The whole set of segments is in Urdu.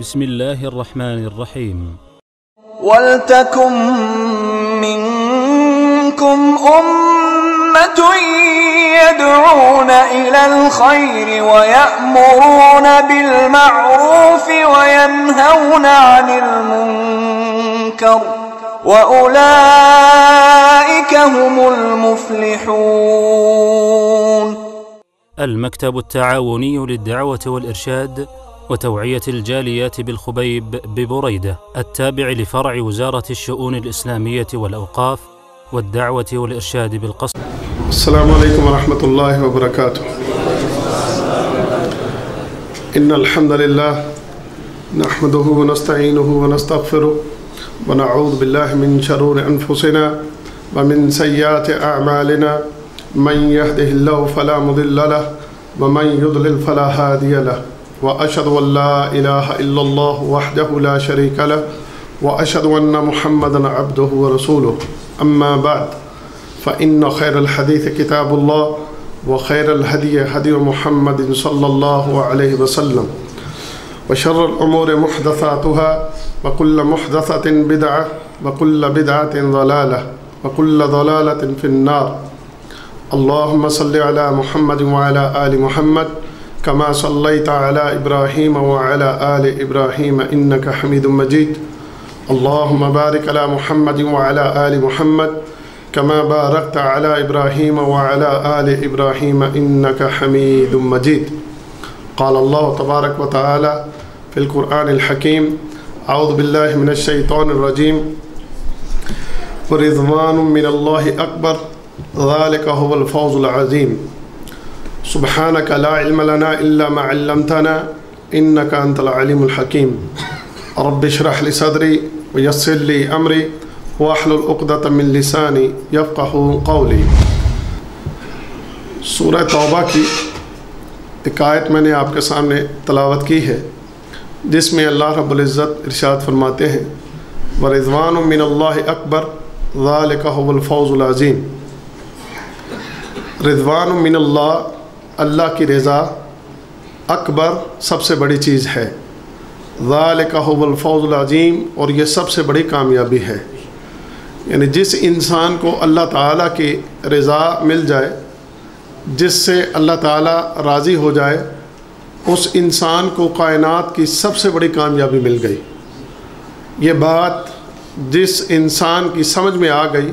بسم الله الرحمن الرحيم. ولتكن منكم أمة يدعون إلى الخير ويأمرون بالمعروف وينهون عن المنكر وأولئك هم المفلحون. المكتب التعاوني للدعوة والإرشاد وتوعية الجاليات بالخبيب ببريدة التابع لفرع وزارة الشؤون الإسلامية والأوقاف والدعوة والإرشاد بالقصر. السلام عليكم ورحمة الله وبركاته. إن الحمد لله نحمده ونستعينه ونستغفره ونعوذ بالله من شرور أنفسنا ومن سيئات أعمالنا من يهده الله فلا مضل له ومن يضلل فلا هادي له وأشهد أن لا إله إلا الله وحده لا شريك له وأشهد أن محمدا عبده ورسوله. أما بعد فإن خير الحديث كتاب الله وخير الهدي هدي محمد صلى الله عليه وسلم وشر الأمور محدثاتها وكل محدثة بدعة وكل بدعة ضلالة وكل ضلالة في النار. اللهم صل على محمد وعلى آل محمد كما صليت على إبراهيم وعلى آل إبراهيم إنك حميد مجيد. اللهم بارك على محمد وعلى آل محمد كما باركت على إبراهيم وعلى آل إبراهيم إنك حميد مجيد. قال الله تبارك وتعالى في القرآن الحكيم: أعوذ بالله من الشيطان الرجيم ورضوان من الله أكبر ذلك هو الفوز العظيم. سبحانك لا علم لنا إلا ما علمتنا إنك أنت العليم الحكيم. رب اشرح لي صدري ويسر لي أمري واحلل عقدة من لساني يفقهوا قولي. سورہ توبہ کی ایک آیت میں نے آپ کے سامنے تلاوت کی ہے جس میں اللہ رب العزت ارشاد فرماتے ہیں: وَرِضْوَانٌ مِّنَ اللَّهِ أَكْبَرُ ذَلِكَ هُوَ الْفَوْزُ الْعَظِيمُ. رضوان من اللہ، اللہ کی رضا اکبر سب سے بڑی چیز ہے. ذَلِكَ هُوَ الْفَوْزُ الْعَظِيمُ، اور یہ سب سے بڑی کامیابی ہے. یعنی جس انسان کو اللہ تعالیٰ کی رضا مل جائے، جس سے اللہ تعالیٰ راضی ہو جائے، اس انسان کو کائنات کی سب سے بڑی کامیابی مل گئی. یہ بات جس انسان کی سمجھ میں آ گئی،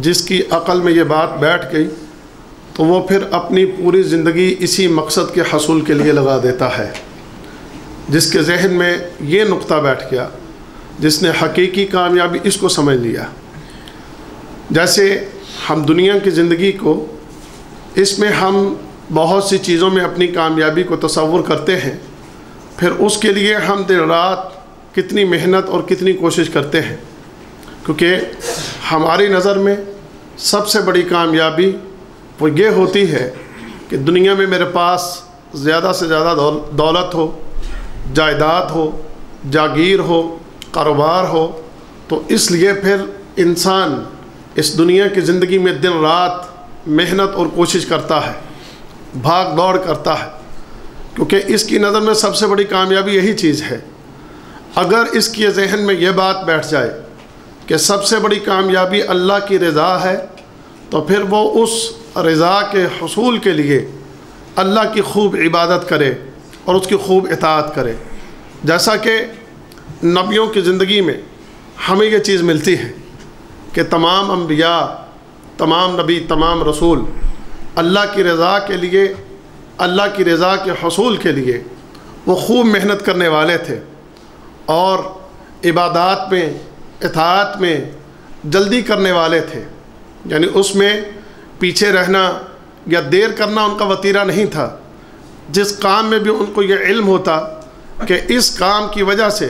جس کی عقل میں یہ بات بیٹھ گئی، تو وہ پھر اپنی پوری زندگی اسی مقصد کے حصول کے لیے لگا دیتا ہے. جس کے ذہن میں یہ نقطہ بیٹھ گیا، جس نے حقیقی کامیابی اس کو سمجھ لیا. جیسے ہم دنیا کی زندگی کو، اس میں ہم بہت سی چیزوں میں اپنی کامیابی کو تصور کرتے ہیں، پھر اس کے لیے ہم دن رات کتنی محنت اور کتنی کوشش کرتے ہیں، کیونکہ ہماری نظر میں سب سے بڑی کامیابی وہ یہ ہوتی ہے کہ دنیا میں میرے پاس زیادہ سے زیادہ دولت ہو، جائیداد ہو، جاگیر ہو، کاروبار ہو. تو اس لیے پھر انسان اس دنیا کی زندگی میں دن رات محنت اور کوشش کرتا ہے، بھاگ دوڑ کرتا ہے، کیونکہ اس کی نظر میں سب سے بڑی کامیابی یہی چیز ہے. اگر اس کے ذہن میں یہ بات بیٹھ جائے کہ سب سے بڑی کامیابی اللہ کی رضا ہے، تو پھر وہ اس رضا کے حصول کے لیے اللہ کی خوب عبادت کرے اور اس کی خوب اطاعت کرے. جیسا کہ نبیوں کی زندگی میں ہمیں یہ چیز ملتی ہے کہ تمام انبیاء، تمام نبی، تمام رسول اللہ کی رضا کے لیے، اللہ کی رضا کے حصول کے لیے وہ خوب محنت کرنے والے تھے، اور عبادات میں، اطاعت میں جلدی کرنے والے تھے. یعنی اس میں پیچھے رہنا یا دیر کرنا ان کا وتیرہ نہیں تھا. جس کام میں بھی ان کو یہ علم ہوتا کہ اس کام کی وجہ سے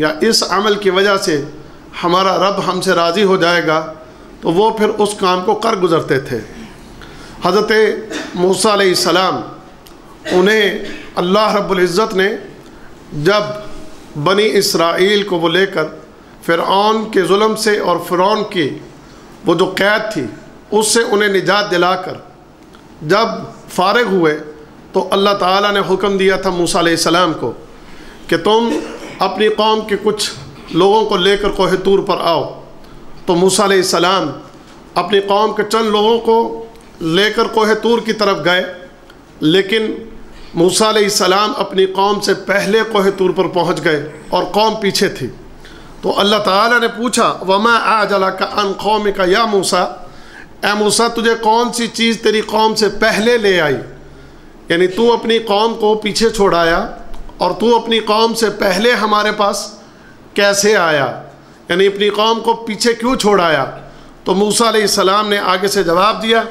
یا اس عمل کی وجہ سے ہمارا رب ہم سے راضی ہو جائے گا، تو وہ پھر اس کام کو کر گزرتے تھے. حضرت موسیٰ علیہ السلام، انہیں اللہ رب العزت نے جب بنی اسرائیل کو وہ لے کر فرعون کے ظلم سے اور فرعون کی وہ جو قید تھی اس سے انہیں نجات دلا کر جب فارغ ہوئے، تو اللہ تعالیٰ نے حکم دیا تھا موسیٰ علیہ السلام کو کہ تم اپنی قوم کے کچھ لوگوں کو لے کر کوہ طور پر آؤ۔ تو موسیٰ علیہ السلام اپنی قوم کے چند لوگوں کو لے کر کوہ طور کی طرف گئے، لیکن موسیٰ علیہ السلام اپنی قوم سے پہلے کوہ طور پر پہنچ گئے اور قوم پیچھے تھی۔ تو اللہ تعالیٰ نے پوچھا وَمَا أَعْجَلَكَ عَنْ قَوْمِكَ يَا موسیٰ، اے موسیٰ تجھے کون سی چیز تیری قوم سے پہلے لے آئی؟ یعنی تو اپنی قوم کو پیچھے چھوڑایا اور تو اپنی قوم سے پہلے ہمارے پاس کیسے آیا؟ یعنی اپنی قوم کو پیچھے کیوں چھوڑایا؟ تو موسیٰ علیہ السلام نے آگے سے جواب دیا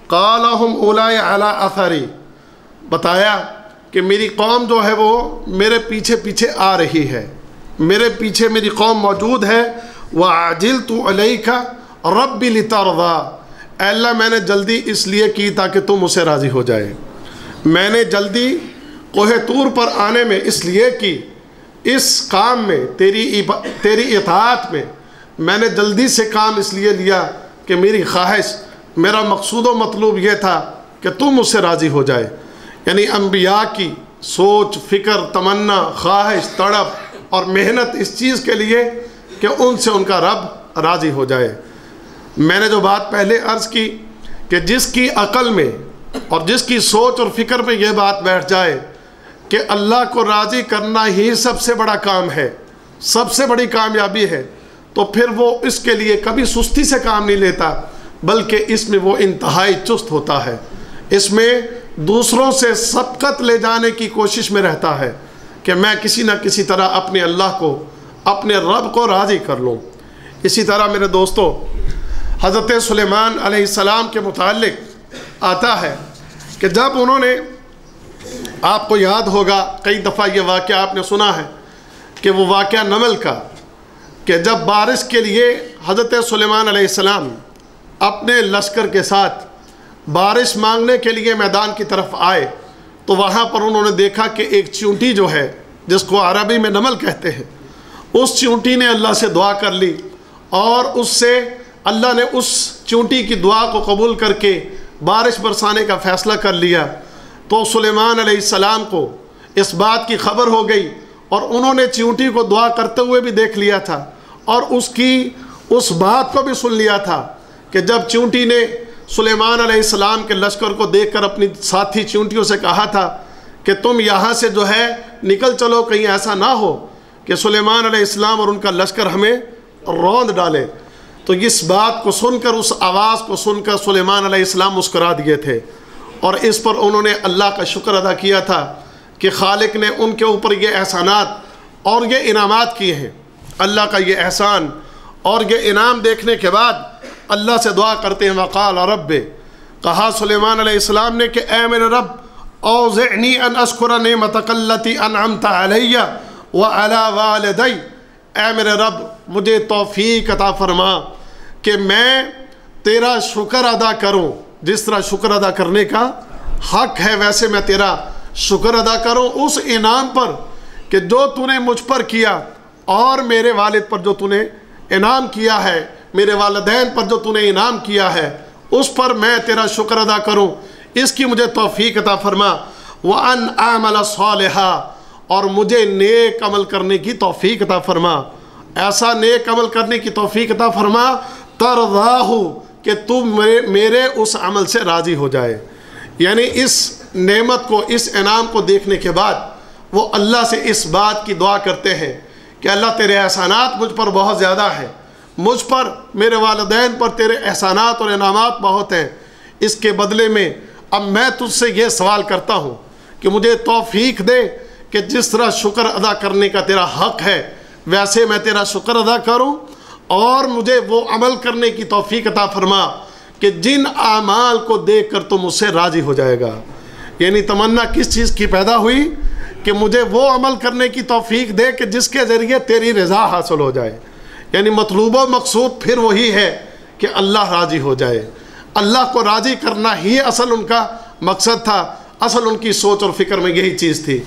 قَالَ هُمْ أُولَٰئِ عَلَىٰ أَثَرِي، بتایا کہ میری قوم جو ہے وہ میرے پیچھے پیچھے آ رہی ہے، میرے پیچھے میری قوم موجود ہے۔ وَعَجِلْتُ عَلَيْكَ رَبِّ لِتَرْضَىٰ، اے اللہ میں نے جلدی اس لیے کی تاکہ تم مجھ سے راضی ہو جائے، میں نے جلدی کوہ طور پر آنے میں اس لیے کی، اس کام میں تیری اطاعت میں نے جلدی سے کام اس لیے لیا کہ میری خواہش، میرا مقصود و مطلوب یہ تھا کہ تم مجھ سے راضی ہو جائے۔ یعنی انبیاء کی سوچ، فکر، تمنا، خواہش، تڑپ اور محنت اس چیز کے لیے کہ ان سے ان کا رب راضی ہو جائے۔ میں نے جو بات پہلے عرض کی کہ جس کی عقل میں اور جس کی سوچ اور فکر میں یہ بات بیٹھ جائے کہ اللہ کو راضی کرنا ہی سب سے بڑا کام ہے، سب سے بڑی کامیابی ہے، تو پھر وہ اس کے لیے کبھی سستی سے کام نہیں لیتا، بلکہ اس میں وہ انتہائی چست ہوتا ہے، اس میں دوسروں سے سبقت لے جانے کی کوشش میں رہتا ہے کہ میں کسی نہ کسی طرح اپنے اللہ کو، اپنے رب کو راضی کر لوں۔ اسی طرح میرے دوستو حضرت سلیمان علیہ السلام کے متعلق آتا ہے کہ جب انہوں نے، آپ کو یاد ہوگا کئی دفعہ یہ واقعہ آپ نے سنا ہے کہ وہ واقعہ نمل کا، کہ جب بارش کے لیے حضرت سلیمان علیہ السلام اپنے لشکر کے ساتھ بارش مانگنے کے لیے میدان کی طرف آئے تو وہاں پر انہوں نے دیکھا کہ ایک چیونٹی جو ہے جس کو عربی میں نمل کہتے ہیں، اس چیونٹی نے اللہ سے دعا کر لی اور اس سے اللہ نے اس چیونٹی کی دعا کو قبول کر کے بارش برسانے کا فیصلہ کر لیا۔ تو سلیمان علیہ السلام کو اس بات کی خبر ہو گئی اور انہوں نے چیونٹی کو دعا کرتے ہوئے بھی دیکھ لیا تھا اور اس بات کو بھی سن لیا تھا کہ جب چیونٹی نے سلیمان علیہ السلام کے لشکر کو دیکھ کر اپنی ساتھی چیونٹیوں سے کہا تھا کہ تم یہاں سے جو ہے نکل چلو، کہیں ایسا نہ ہو کہ سلیمان علیہ السلام اور ان کا لشکر ہمیں روند ڈالے۔ تو اس بات کو سن کر، اس آواز کو سن کر سلیمان علیہ السلام مسکرا دیے تھے اور اس پر انہوں نے اللہ کا شکر ادا کیا تھا کہ خالق نے ان کے اوپر یہ احسانات اور یہ انعامات کیے ہیں۔ اللہ کا یہ احسان اور یہ انعام دیکھنے کے بعد اللہ سے دعا کرتے ہیں وقال رب، کہا سلیمان علیہ السلام نے کہ اے میرے رب اوزعنی ان اشکر نعمتک التی انعمت علی وعلی والدی، اے میرے رب مجھے توفیق عطا فرما کہ میں تیرا شکر ادا کروں، جس طرح شکر ادا کرنے کا حق ہے ویسے میں تیرا شکر ادا کروں اس انعام پر کہ جو تو نے مجھ پر کیا اور میرے والد پر جو تو نے انعام کیا ہے، میرے والدین پر جو تو نے انعام کیا ہے اس پر میں تیرا شکر ادا کروں، اس کی مجھے توفیق عطا فرما۔ وَأَنْ أَعْمَلَ صَالِحًا، اور مجھے نیک عمل کرنے کی توفیق عطا فرما، ایسا نیک عمل کرنے کی توفیق عطا فرما ترضاہ، کہ تم میرے اس عمل سے راضی ہو جائے۔ یعنی اس نعمت کو، اس انعام کو دیکھنے کے بعد وہ اللہ سے اس بات کی دعا کرتے ہیں کہ اللہ تیرے احسانات مجھ پر بہت زیادہ ہیں، مجھ پر، میرے والدین پر تیرے احسانات اور انعامات بہت ہیں، اس کے بدلے میں اب میں تجھ سے یہ سوال کرتا ہوں کہ مجھے توفیق دے کہ جس طرح شکر ادا کرنے کا تیرا حق ہے ویسے میں تیرا شکر ادا کروں، اور مجھے وہ عمل کرنے کی توفیق عطا فرما کہ جن اعمال کو دیکھ کر تو مجھ سے راضی ہو جائے گا۔ یعنی تمنا کس چیز کی پیدا ہوئی کہ مجھے وہ عمل کرنے کی توفیق دے کہ جس کے ذریعے تیری رضا حاصل ہو جائے۔ یعنی مطلوب و مقصود پھر وہی ہے کہ اللہ راضی ہو جائے، اللہ کو راضی کرنا ہی اصل ان کا مقصد تھا، اصل ان کی سوچ اور فکر میں یہی چیز تھی۔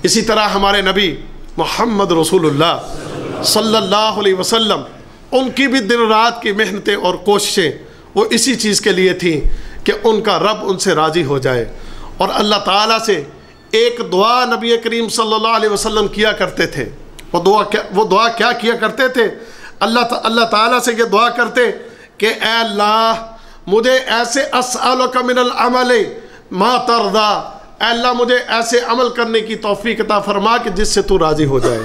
اسی طرح ہمارے نبی محمد رسول اللہ صلی اللہ علیہ وسلم، ان کی بھی دن رات کی محنتیں اور کوششیں وہ اسی چیز کے لیے تھیں کہ ان کا رب ان سے راضی ہو جائے۔ اور اللہ تعالیٰ سے ایک دعا نبی کریم صلی اللہ علیہ وسلم کیا کرتے تھے، وہ دعا کیا کیا کرتے تھے؟ اللہ تعالیٰ سے یہ دعا کرتے کہ اے اللہ مجھے ایسے اسألک من العمل ما ترضا، اے اللہ مجھے ایسے عمل کرنے کی توفیق عطا فرما کہ جس سے تو راضی ہو جائے.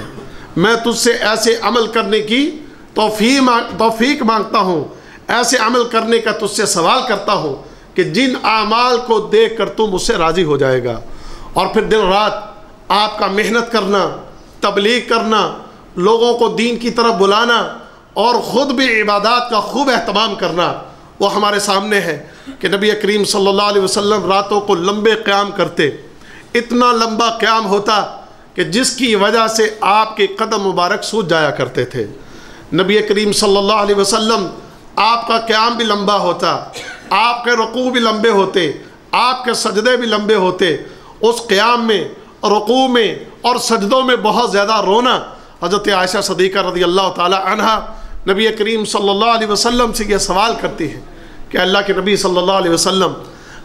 میں تجھ سے ایسے عمل کرنے کی توفیق مانگتا ہوں، ایسے عمل کرنے کا تجھ سے سوال کرتا ہوں کہ جن اعمال کو دیکھ کر تو مجھ سے راضی ہو جائے گا. اور پھر دن رات آپ کا محنت کرنا، تبلیغ کرنا، لوگوں کو دین کی طرف بلانا اور خود بھی عبادات کا خوب اہتمام کرنا، وہ ہمارے سامنے ہے کہ نبی کریم صلی اللہ علیہ وسلم راتوں کو لمبے قیام کرتے. اتنا لمبا قیام ہوتا کہ جس کی وجہ سے آپ کے قدم مبارک سوج جایا کرتے تھے. نبی کریم صلی اللہ علیہ وسلم آپ کا قیام بھی لمبا ہوتا، آپ کے رکوع بھی لمبے ہوتے، آپ کے سجدے بھی لمبے ہوتے. اس قیام میں، رکوع میں اور سجدوں میں بہت زیادہ رونا. حضرت عائشہ صدیقہ رضی اللہ تعالی عنہا نبی کریم صلی اللہ علیہ وسلم سے یہ سوال کرتی ہے کہ اللہ کے نبی صلی اللہ علیہ وسلم،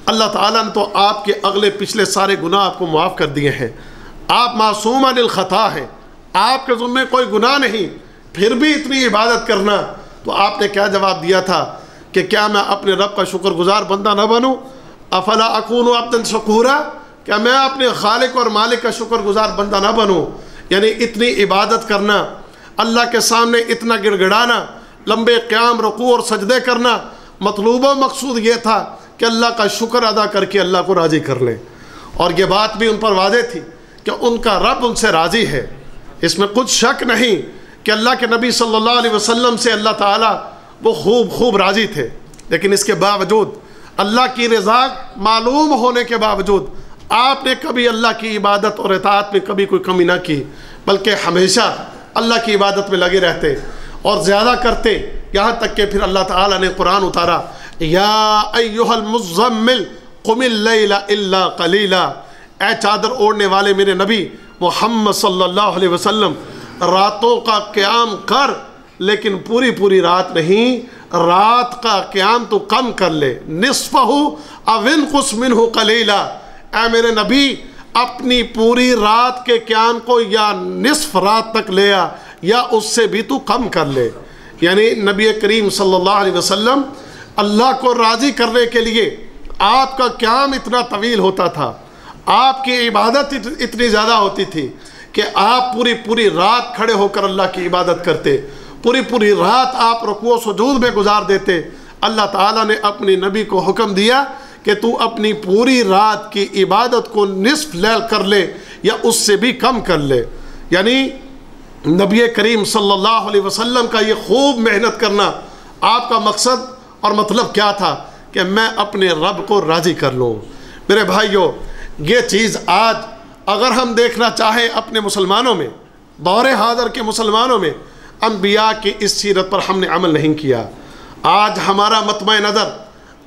اللہ تعالیٰ نے تو آپ کے اگلے پچھلے سارے گناہ آپ کو معاف کر دیے ہیں، آپ معصوم عن الخطا ہیں، آپ کے ذمے کوئی گناہ نہیں، پھر بھی اتنی عبادت کرنا. تو آپ نے کیا جواب دیا تھا کہ کیا میں اپنے رب کا شکر گزار بندہ نہ بنوں؟ افلا اکون عبدا شکورا، کیا میں اپنے خالق اور مالک کا شکر گزار بندہ نہ بنوں؟ یعنی اتنی عبادت کرنا، اللہ کے سامنے اتنا گڑ گڑانا، لمبے قیام، رکوع اور سجدے کرنا، مطلوب و مقصود یہ تھا کہ اللہ کا شکر ادا کر کے اللہ کو راضی کر لیں. اور یہ بات بھی ان پر واضح تھی کہ ان کا رب ان سے راضی ہے، اس میں کچھ شک نہیں کہ اللہ کے نبی صلی اللہ علیہ وسلم سے اللہ تعالیٰ وہ خوب راضی تھے. لیکن اس کے باوجود، اللہ کی رضا معلوم ہونے کے باوجود، آپ نے کبھی اللہ کی عبادت اور اطاعت میں کبھی کوئی کمی نہ کی، بلکہ ہمیشہ اللہ کی عبادت میں لگے رہتے اور زیادہ کرتے. یہاں تک کہ پھر اللہ تعالیٰ نے قرآن اتارا، یا ایہا المزمل قم اللیل الا قلیلا، اے چادر اوڑھنے والے میرے نبی محمد صلی اللہ علیہ وسلم، راتوں کا قیام کر لیکن پوری رات نہیں، رات کا قیام تو کم کر لے، نصفہ او انقص منہ قلیلا. اے میرے نبی اپنی پوری رات کے قیام کو یا نصف رات تک لے آ یا اس سے بھی تو کم کر لے. یعنی نبی کریم صلی اللہ علیہ وسلم اللہ کو راضی کرنے کے لیے آپ کا قیام اتنا طویل ہوتا تھا، آپ کی عبادت اتنی زیادہ ہوتی تھی کہ آپ پوری رات کھڑے ہو کر اللہ کی عبادت کرتے، پوری رات آپ رکوع و سجود میں گزار دیتے. اللہ تعالیٰ نے اپنی نبی کو حکم دیا کہ تو اپنی پوری رات کی عبادت کو نصف لیل کر لے یا اس سے بھی کم کر لے. یعنی نبی کریم صلی اللہ علیہ وسلم کا یہ خوب محنت کرنا، آپ کا مقصد اور مطلب کیا تھا کہ میں اپنے رب کو راضی کر لوں. میرے بھائیوں، یہ چیز آج اگر ہم دیکھنا چاہیں اپنے مسلمانوں میں، دور حاضر کے مسلمانوں میں، انبیاء کی اس سیرت پر ہم نے عمل نہیں کیا. آج ہمارا مطمع نظر،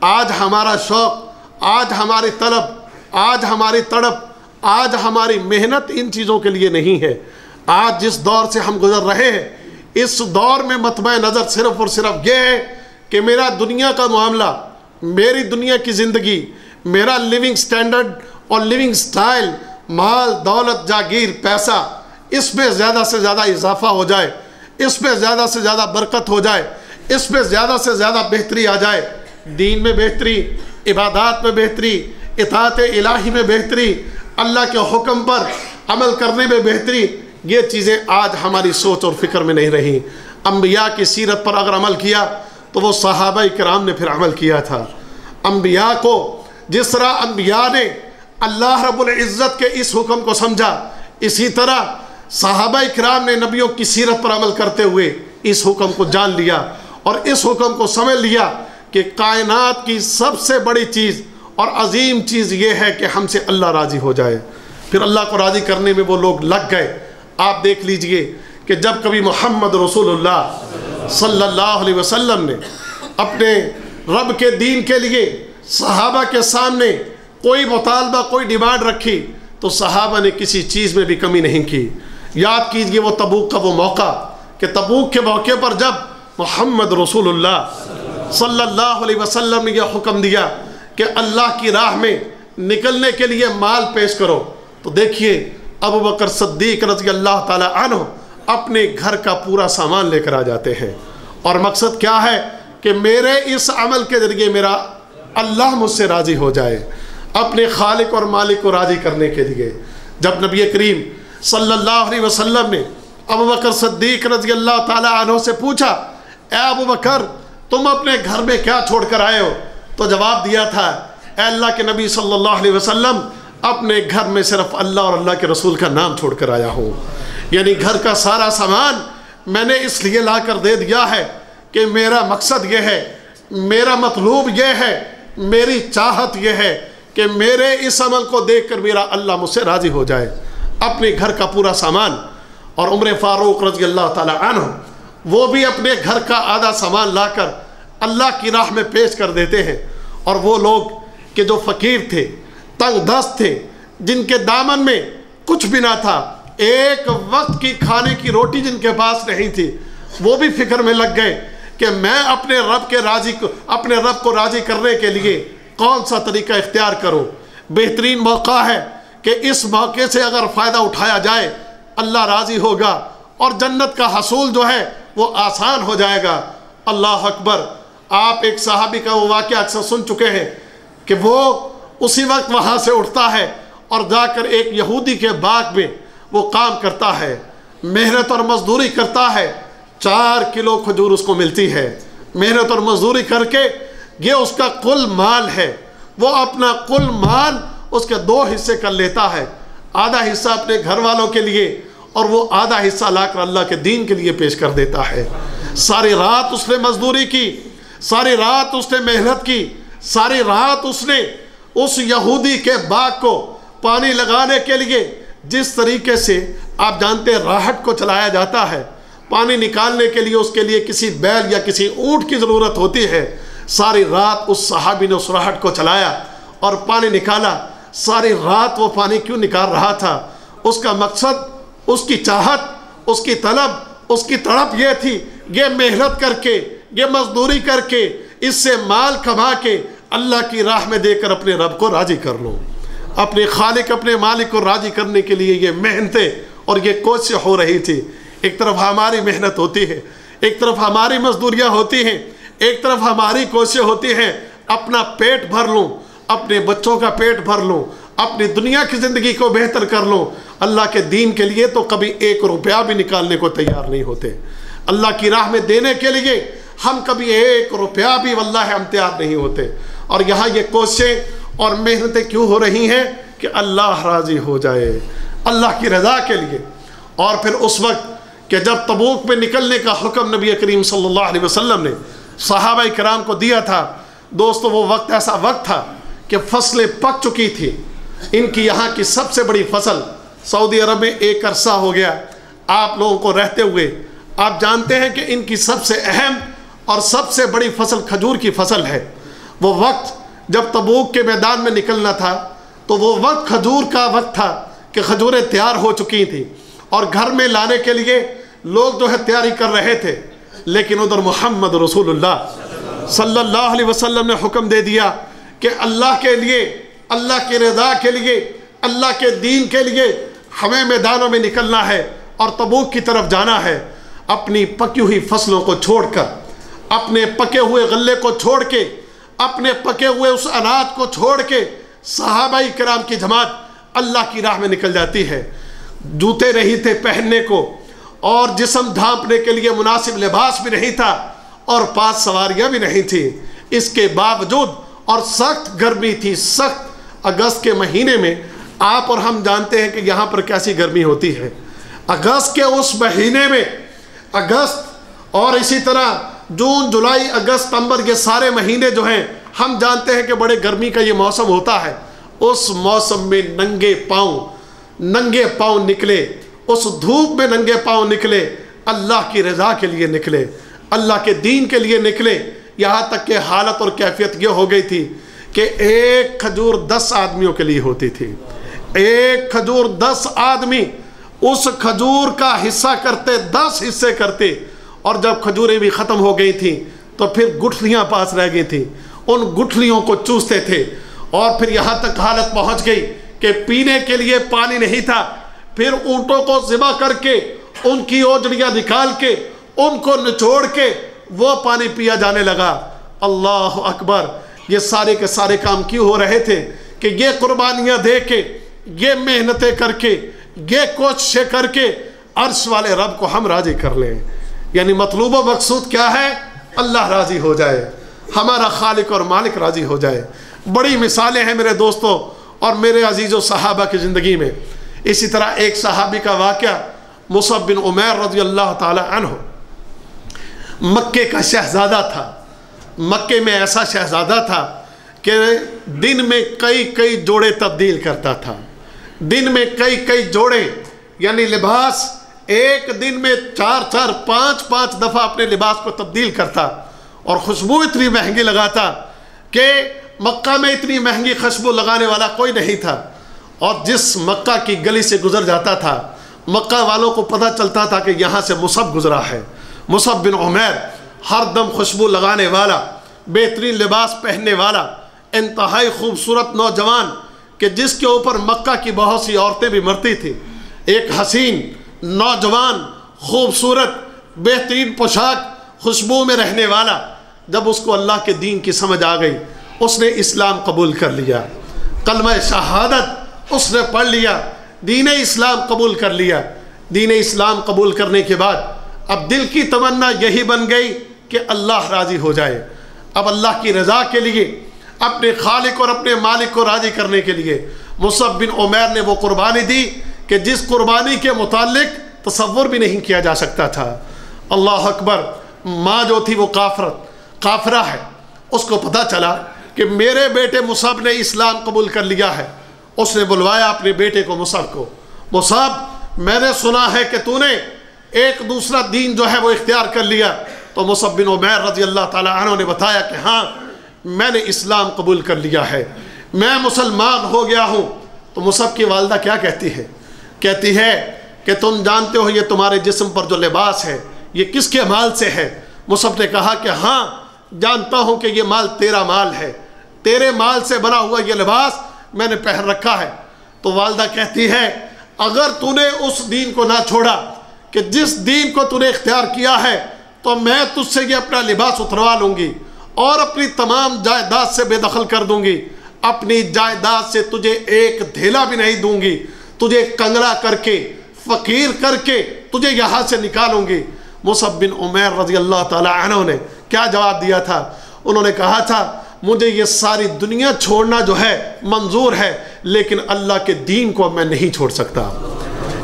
آج ہمارا شوق، آج ہماری طلب، آج ہماری تڑپ، آج ہماری محنت ان چیزوں کے لیے نہیں ہے. آج جس دور سے ہم گزر رہے ہیں، اس دور میں مطمع نظر صرف اور صرف یہ ہے کہ میرا دنیا کا معاملہ، میری دنیا کی زندگی، میرا لیونگ سٹینڈرڈ اور لیونگ سٹائل، مال، دولت، جاگیر، پیسہ، اس میں زیادہ سے زیادہ اضافہ ہو جائے، اس میں زیادہ سے زیادہ برکت ہو جائے، اس میں زیادہ سے زیادہ بہتری آ جائے. دین میں بہتری، عبادات میں بہتری، اطاعت الہی میں بہتری، اللہ کے حکم پر عمل کرنے میں بہتری، یہ چیزیں آج ہماری سوچ اور فکر میں نہیں رہی. انبیاء کی سیرت پر اگر عمل کیا تو وہ صحابہ کرام نے پھر عمل کیا تھا. انبیاء کو جس طرح انبیاء نے اللہ رب العزت کے اس حکم کو سمجھا، اسی طرح صحابہ کرام نے نبیوں کی سیرت پر عمل کرتے ہوئے اس حکم کو جان لیا اور اس حکم کو سمجھ لیا کہ کائنات کی سب سے بڑی چیز اور عظیم چیز یہ ہے کہ ہم سے اللہ راضی ہو جائے. پھر اللہ کو راضی کرنے میں وہ لوگ لگ گئے. آپ دیکھ لیجئے کہ جب کبھی محمد رسول اللہ صلی اللہ علیہ وسلم نے اپنے رب کے دین کے لیے صحابہ کے سامنے کوئی مطالبہ، کوئی ڈیمانڈ رکھی تو صحابہ نے کسی چیز میں بھی کمی نہیں کی. یاد کیجئے وہ تبوک کا وہ موقع کہ تبوک کے موقع پر جب محمد رسول اللہ صلی اللہ علیہ وسلم نے یہ حکم دیا کہ اللہ کی راہ میں نکلنے کے لیے مال پیش کرو، تو دیکھیے ابو بکر صدیق رضی اللہ تعالی عنہ اپنے گھر کا پورا سامان لے کر آ جاتے ہیں، اور مقصد کیا ہے کہ میرے اس عمل کے ذریعے میرا اللہ مجھ سے راضی ہو جائے، اپنے خالق اور مالک کو راضی کرنے کے لیے۔ جب نبی کریم صلی اللہ علیہ وسلم نے ابوبکر صدیق رضی اللہ تعالیٰ عنہ سے پوچھا، اے ابوبکر تم اپنے گھر میں کیا چھوڑ کر آئے ہو؟ تو جواب دیا تھا، اے اللہ کے نبی صلی اللہ علیہ وسلم اپنے گھر میں صرف اللہ اور اللہ کے رسول کا نام چھوڑ کر آیا ہوں۔ یعنی گھر کا سارا سامان میں نے اس لیے لا کر دے دیا ہے کہ میرا مقصد یہ ہے، میرا مطلوب یہ ہے، میری چاہت یہ ہے کہ میرے اس عمل کو دیکھ کر میرا اللہ مجھ سے راضی ہو جائے۔ اپنے گھر کا پورا سامان، اور عمر فاروق رضی اللہ تعالی عنہ وہ بھی اپنے گھر کا آدھا سامان لا کر اللہ کی راہ میں پیش کر دیتے ہیں۔ اور وہ لوگ کہ جو فقیر تھے، تنگ دست تھے، جن کے دامن میں کچھ بھی نہ تھا، ایک وقت کی کھانے کی روٹی جن کے پاس نہیں تھی، وہ بھی فکر میں لگ گئے کہ میں اپنے رب کو راضی کرنے کے لیے کون سا طریقہ اختیار کروں۔ بہترین موقع ہے کہ اس موقع سے اگر فائدہ اٹھایا جائے اللہ راضی ہوگا اور جنت کا حصول جو ہے وہ آسان ہو جائے گا۔ اللہ اکبر۔ آپ ایک صحابی کا وہ واقعہ اکثر سن چکے ہیں کہ وہ اسی وقت وہاں سے اٹھتا ہے اور جا کر ایک یہودی کے باغ میں وہ کام کرتا ہے، محنت اور مزدوری کرتا ہے، 4 کلو کھجور اس کو ملتی ہے۔ محنت اور مزدوری کر کے یہ اس کا کل مال ہے، وہ اپنا کل مال اس کے 2 حصے کر لیتا ہے، آدھا حصہ اپنے گھر والوں کے لیے اور وہ آدھا حصہ لا کر اللہ کے دین کے لیے پیش کر دیتا ہے۔ ساری رات اس نے مزدوری کی، ساری رات اس نے محنت کی، ساری رات اس نے اس یہودی کے باغ کو پانی لگانے کے لیے جس طریقے سے آپ جانتے ہیں راہٹ کو چلایا جاتا ہے، پانی نکالنے کے لیے اس کے لیے کسی بیل یا کسی اونٹ کی ضرورت ہوتی ہے، ساری رات اس صحابی نے اس راہٹ کو چلایا اور پانی نکالا۔ ساری رات وہ پانی کیوں نکال رہا تھا؟ اس کا مقصد، اس کی چاہت، اس کی طلب، اس کی تڑپ یہ تھی، یہ محنت کر کے، یہ مزدوری کر کے، اس سے مال کما کے اللہ کی راہ میں دے کر اپنے رب کو راضی کر لوں۔ اپنے خالق، اپنے مالک کو راضی کرنے کے لیے یہ محنتیں اور یہ کوششیں ہو رہی تھی۔ ایک طرف ہماری محنت ہوتی ہے، ایک طرف ہماری مزدوریاں ہوتی ہیں، ایک طرف ہماری کوششیں ہوتی ہیں اپنا پیٹ بھر لوں، اپنے بچوں کا پیٹ بھر لوں، اپنی دنیا کی زندگی کو بہتر کر لوں۔ اللہ کے دین کے لیے تو کبھی 1 روپیہ بھی نکالنے کو تیار نہیں ہوتے۔ اللہ کی راہ میں دینے کے لیے ہم کبھی 1 روپیہ بھی واللہ ہم تیار نہیں ہوتے۔ اور یہاں یہ کوششیں اور محنتیں کیوں ہو رہی ہیں کہ اللہ راضی ہو جائے، اللہ کی رضا کے لیے۔ اور پھر اس وقت کہ جب تبوک میں نکلنے کا حکم نبی کریم صلی اللہ علیہ وسلم نے صحابہ کرام کو دیا تھا، دوستو وہ وقت ایسا وقت تھا کہ فصلیں پک چکی تھی۔ ان کی یہاں کی سب سے بڑی فصل سعودی عرب میں ایک عرصہ ہو گیا آپ لوگوں کو رہتے ہوئے، آپ جانتے ہیں کہ ان کی سب سے اہم اور سب سے بڑی فصل کھجور کی فصل ہے۔ وہ وقت جب تبوک کے میدان میں نکلنا تھا تو وہ وقت کھجور کا وقت تھا کہ کھجوریں تیار ہو چکی تھیں اور گھر میں لانے کے لیے لوگ جو ہے تیاری کر رہے تھے، لیکن ادھر محمد رسول اللہ صلی اللہ علیہ وسلم نے حکم دے دیا کہ اللہ کے لیے، اللہ کی رضا کے لیے، اللہ کے دین کے لیے ہمیں میدانوں میں نکلنا ہے اور تبوک کی طرف جانا ہے۔ اپنی پکی ہوئی فصلوں کو چھوڑ کر، اپنے پکے ہوئے غلے کو چھوڑ کے، اپنے پکے ہوئے اس اناج کو چھوڑ کے صحابہ کرام کی جماعت اللہ کی راہ میں نکل جاتی ہے۔ جوتے نہیں تھے پہننے کو اور جسم ڈھانپنے کے لیے مناسب لباس بھی نہیں تھا اور پاس سواریاں بھی نہیں تھی۔ اس کے باوجود اور سخت گرمی تھی، سخت اگست کے مہینے میں آپ اور ہم جانتے ہیں کہ یہاں پر کیسی گرمی ہوتی ہے۔ اگست کے اس مہینے میں، اگست اور اسی طرح جون، جولائی، اگست، ستمبر، یہ سارے مہینے جو ہیں ہم جانتے ہیں کہ بڑے گرمی کا یہ موسم ہوتا ہے۔ اس موسم میں ننگے پاؤں نکلے، اس دھوپ میں ننگے پاؤں نکلے، اللہ کی رضا کے لیے نکلے، اللہ کے دین کے لیے نکلے۔ یہاں تک کہ حالت اور کیفیت یہ ہو گئی تھی کہ ایک کھجور 10 آدمیوں کے لیے ہوتی تھی۔ ایک کھجور 10 آدمی اس کھجور کا حصہ کرتے، 10 حصے کرتے، اور جب کھجوریں بھی ختم ہو گئی تھیں تو پھر گٹھلیاں پاس رہ گئی تھیں، ان گٹھلیوں کو چوستے تھے۔ اور پھر یہاں تک حالت پہنچ گئی کہ پینے کے لیے پانی نہیں تھا، پھر اونٹوں کو ذبح کر کے ان کی اوجڑیاں نکال کے ان کو نچوڑ کے وہ پانی پیا جانے لگا۔ اللہ اکبر! یہ سارے کے سارے کام کیوں ہو رہے تھے کہ یہ قربانیاں دے کے، یہ محنتیں کر کے، یہ کوششیں کر کے عرش والے رب کو ہم راضی کر لیں۔ یعنی مطلوب و مقصود کیا ہے؟ اللہ راضی ہو جائے، ہمارا خالق اور مالک راضی ہو جائے۔ بڑی مثالیں ہیں میرے دوستوں اور میرے عزیزوں صحابہ کی زندگی میں۔ اسی طرح ایک صحابی کا واقعہ، مصعب بن عمیر رضی اللہ تعالی عنہ، مکے کا شہزادہ تھا۔ مکے میں ایسا شہزادہ تھا کہ دن میں کئی جوڑے تبدیل کرتا تھا۔ دن میں کئی جوڑے، یعنی لباس ایک دن میں 4 5 دفعہ اپنے لباس کو تبدیل کرتا، اور خوشبو اتنی مہنگی لگاتا کہ مکہ میں اتنی مہنگی خوشبو لگانے والا کوئی نہیں تھا۔ اور جس مکہ کی گلی سے گزر جاتا تھا، مکہ والوں کو پتہ چلتا تھا کہ یہاں سے مصعب گزرا ہے۔ مصعب بن عمیر ہر دم خوشبو لگانے والا، بہترین لباس پہننے والا، انتہائی خوبصورت نوجوان کہ جس کے اوپر مکہ کی بہت سی عورتیں بھی مرتی تھیں۔ ایک حسین نوجوان، خوبصورت، بہترین پوشاک، خوشبو میں رہنے والا، جب اس کو اللہ کے دین کی سمجھ آ گئی، اس نے اسلام قبول کر لیا، کلمہ شہادت اس نے پڑھ لیا، دین اسلام قبول کر لیا۔ دین اسلام قبول کرنے کے بعد اب دل کی تمنا یہی بن گئی کہ اللہ راضی ہو جائے۔ اب اللہ کی رضا کے لیے، اپنے خالق اور اپنے مالک کو راضی کرنے کے لیے مصعب بن عمیر نے وہ قربانی دی کہ جس قربانی کے متعلق تصور بھی نہیں کیا جا سکتا تھا۔ اللہ اکبر! ماں جو تھی وہ کافرہ ہے، اس کو پتہ چلا کہ میرے بیٹے مصعب نے اسلام قبول کر لیا ہے۔ اس نے بلوایا اپنے بیٹے کو، مصعب کو، مصعب میں نے سنا ہے کہ تو نے ایک دوسرا دین جو ہے وہ اختیار کر لیا۔ تو مصعب بن عمیر رضی اللہ تعالی عنہ نے بتایا کہ ہاں میں نے اسلام قبول کر لیا ہے، میں مسلمان ہو گیا ہوں۔ تو مصعب کی والدہ کیا کہتی ہے؟ کہتی ہے کہ تم جانتے ہو یہ تمہارے جسم پر جو لباس ہے یہ کس کے مال سے ہے؟ مصعب نے کہا کہ ہاں جانتا ہوں کہ یہ مال تیرا مال ہے، تیرے مال سے بنا ہوا یہ لباس میں نے پہن رکھا ہے۔ تو والدہ کہتی ہے اگر تو نے اس دین کو نہ چھوڑا کہ جس دین کو تو نے اختیار کیا ہے، تو میں تجھ سے یہ اپنا لباس اتروا لوں گی اور اپنی تمام جائیداد سے بے دخل کر دوں گی، اپنی جائیداد سے تجھے ایک دھیلا بھی نہیں دوں گی، تجھے کنگلا کر کے، فقیر کر کے تجھے یہاں سے نکالوں گی۔ مصعب بن عمیر رضی اللہ تعالی عنہ نے کیا جواب دیا تھا؟ انہوں نے کہا تھا مجھے یہ ساری دنیا چھوڑنا جو ہے منظور ہے، لیکن اللہ کے دین کو میں نہیں چھوڑ سکتا۔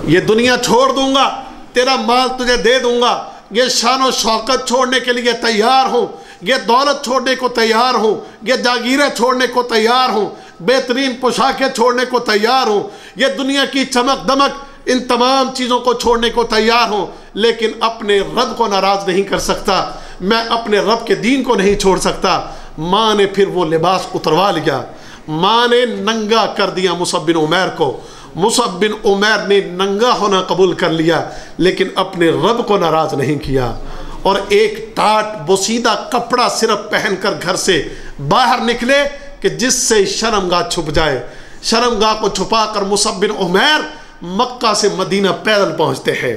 یہ دنیا چھوڑ دوں گا، تیرا مال تجھے دے دوں گا، یہ شان و شوکت چھوڑنے کے لیے تیار ہوں، یہ دولت چھوڑنے کو تیار ہوں، یہ جاگیریں چھوڑنے کو تیار ہوں، بہترین پوشاکیں چھوڑنے کو تیار ہوں، یہ دنیا کی چمک دمک، ان تمام چیزوں کو چھوڑنے کو تیار ہوں، لیکن اپنے رب کو ناراض نہیں کر سکتا، میں اپنے رب کے دین کو نہیں چھوڑ سکتا۔ ماں نے پھر وہ لباس اتروا لیا، ماں نے ننگا کر دیا مصعب بن عمیر کو۔ مصعب بن عمیر نے ننگا ہونا قبول کر لیا، لیکن اپنے رب کو ناراض نہیں کیا، اور ایک ٹاٹ بوسیدہ کپڑا صرف پہن کر گھر سے باہر نکلے کہ جس سے شرمگاہ چھپ جائے۔ شرمگاہ کو چھپا کر مصعب بن عمیر مکہ سے مدینہ پیدل پہنچتے ہیں۔